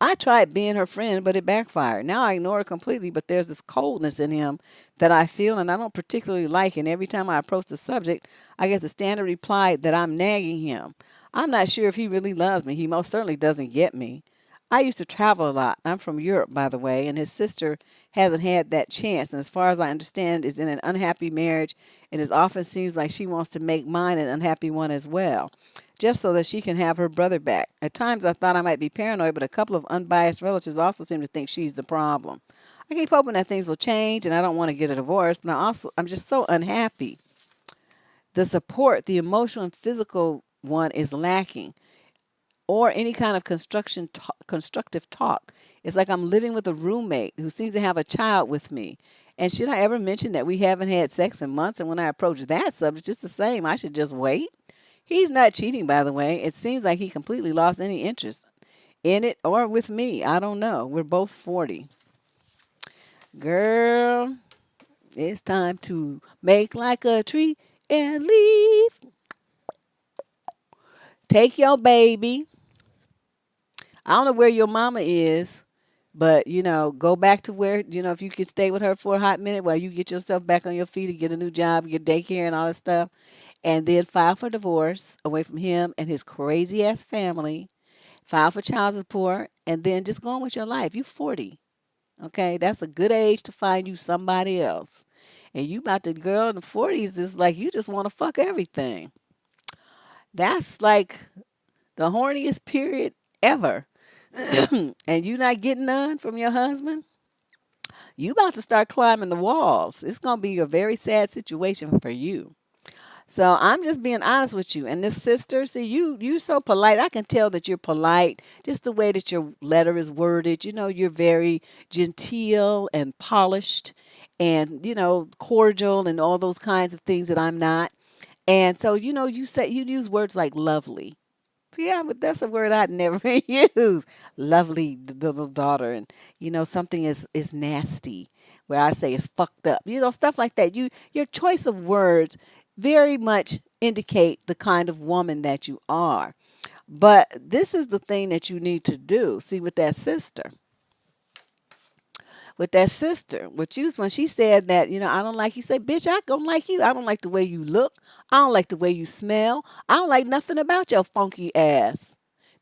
I tried being her friend, but it backfired. Now I ignore her completely, but there's this coldness in him that I feel and I don't particularly like. And every time I approach the subject, I get the standard reply that I'm nagging him. I'm not sure if he really loves me. He most certainly doesn't get me. I used to travel a lot. I'm from Europe, by the way, and his sister hasn't had that chance. And as far as I understand, is in an unhappy marriage, and it often seems like she wants to make mine an unhappy one as well, just so that she can have her brother back. At times I thought I might be paranoid, but a couple of unbiased relatives also seem to think she's the problem. I keep hoping that things will change, and I don't want to get a divorce, but I'm just so unhappy. The support, the emotional and physical one, is lacking, or any kind of constructive talk. It's like I'm living with a roommate who seems to have a child with me. And should I ever mention that we haven't had sex in months? And when I approach that subject, just the same, I should just wait. He's not cheating, by the way. It seems like he completely lost any interest in it or with me. I don't know. We're both 40. Girl, it's time to make like a tree and leave. Take your baby. I don't know where your mama is, but go back to where, if you could stay with her for a hot minute while you get yourself back on your feet and get a new job, get daycare and all that stuff, and then file for divorce away from him and his crazy ass family, file for child support, and then just go on with your life. You 40. Okay, that's a good age to find you somebody else. And you about the girl in the 40s is like you just want to fuck everything. That's like the horniest period ever. And you not getting none from your husband, you about to start climbing the walls. It's going to be a very sad situation for you. So I'm just being honest with you. And this sister, see, you so polite. I can tell that you're polite. Just the way that your letter is worded. You're very genteel and polished and, cordial and all those kinds of things that I'm not. And so, you use words like lovely. Yeah, but that's a word I'd never use. Lovely little daughter, and something is nasty. Where I say it's fucked up. Stuff like that. Your choice of words very much indicate the kind of woman that you are. But this is the thing that you need to do. See, with that sister. When she said that, I don't like you, say, bitch, I don't like you. I don't like the way you look. I don't like the way you smell. I don't like nothing about your funky ass.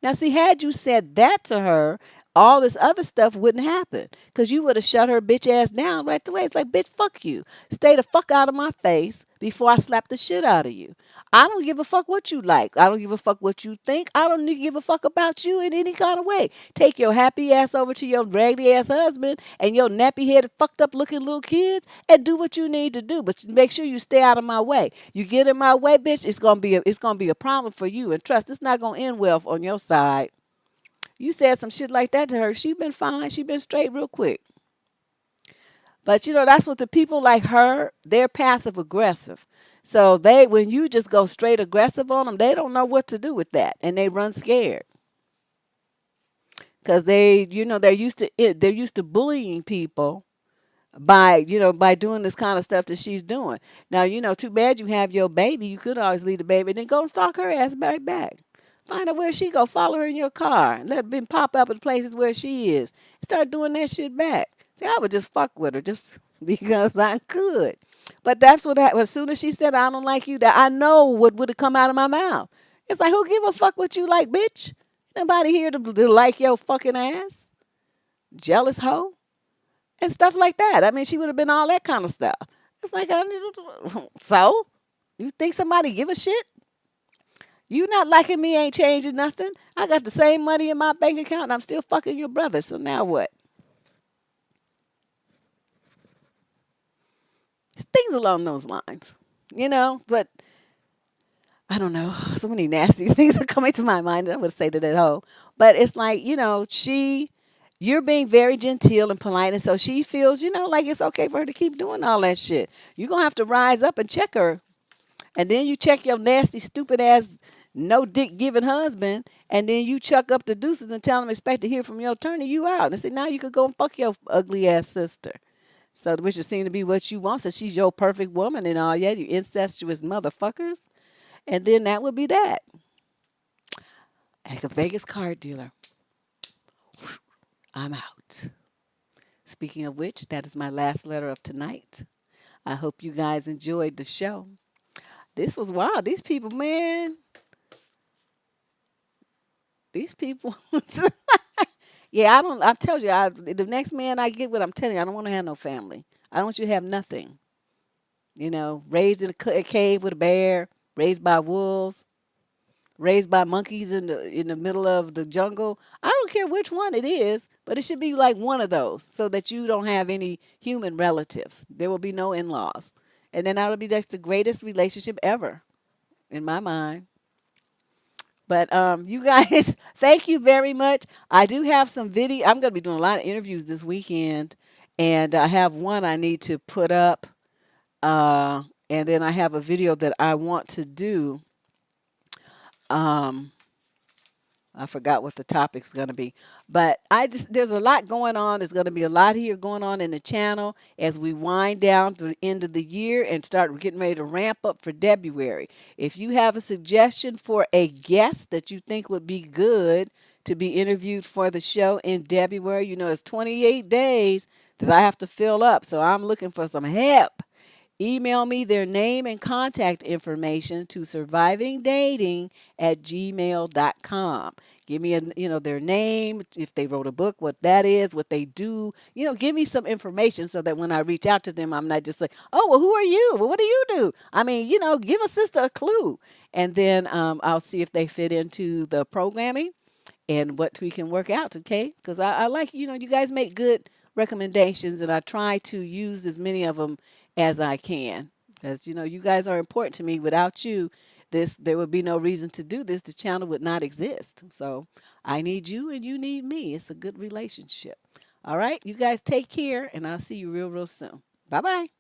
Now, see, had you said that to her, all this other stuff wouldn't happen because you would have shut her bitch ass down right away. It's like, bitch, fuck you. Stay the fuck out of my face before I slap the shit out of you. I don't give a fuck what you like. I don't give a fuck what you think. I don't give a fuck about you in any kind of way. Take your happy ass over to your raggedy ass husband and your nappy headed, fucked up looking little kids and do what you need to do. But make sure you stay out of my way. You get in my way, bitch, it's gonna be a problem for you. And trust, it's not gonna end well on your side. You said some shit like that to her. She been fine. She been straight real quick. But that's what the people like her, they're passive aggressive. So when you just go straight aggressive on them, they don't know what to do with that. And they run scared. Because they're used to bullying people by doing this kind of stuff that she's doing. Now, too bad you have your baby. You could always leave the baby and then go and stalk her ass right back. Find out where she go. Follow her in your car. And let her pop up at places where she is. Start doing that shit back. See, I would just fuck with her just because I could. But that's what happened. As soon as she said, I don't like you, that I know what would have come out of my mouth. It's like, who give a fuck what you like, bitch? Nobody here to like your fucking ass. Jealous hoe. And stuff like that. I mean, she would have been all that kind of stuff. It's like, so? You think somebody give a shit? You not liking me ain't changing nothing. I got the same money in my bank account and I'm still fucking your brother. So now what? Things along those lines. But I don't know, so many nasty things are coming to my mind that I would say to that hoe. But it's like, you're being very genteel and polite. And so she feels, like it's okay for her to keep doing all that shit. You're going to have to rise up and check her. And then you check your nasty, stupid ass, no dick giving husband. And then you chuck up the deuces and tell him expect to hear from your attorney, you out. And say, now you could go and fuck your ugly ass sister. So, which would seem to be what you want. So she's your perfect woman and all, yeah, you incestuous motherfuckers. And then that would be that. Like a Vegas card dealer. I'm out. Speaking of which, that is my last letter of tonight. I hope you guys enjoyed the show. This was wild. These people, man. These people. Yeah, I've told you, the next man I get with, I'm telling you, I don't want to have no family. I don't want you to have nothing. Raised in a cave with a bear, raised by wolves, raised by monkeys in the middle of the jungle. I don't care which one it is, but it should be like one of those so that you don't have any human relatives. There will be no in-laws. And then that's the greatest relationship ever in my mind. But you guys, thank you very much. I do have some video. I'm going to be doing a lot of interviews this weekend, and I have one I need to put up. And then I have a video that I want to do. I forgot what the topic's going to be, but there's a lot going on. There's going to be a lot here going on in the channel as we wind down to the end of the year and start getting ready to ramp up for February. If you have a suggestion for a guest that you think would be good to be interviewed for the show in February, it's 28 days that I have to fill up. So I'm looking for some help. Email me their name and contact information to survivingdating@gmail.com. Give me their name, if they wrote a book, what that is, what they do. Give me some information so that when I reach out to them, I'm not just like, oh, well, who are you? Well, what do you do? I mean, give a sister a clue. And then I'll see if they fit into the programming and what we can work out, okay? Because I like, you guys make good recommendations, and I try to use as many of them as I can. Because, you guys are important to me. Without you, there would be no reason to do this. The channel would not exist. So I need you and you need me. It's a good relationship. All right, you guys take care, and I'll see you real, real soon. Bye-bye.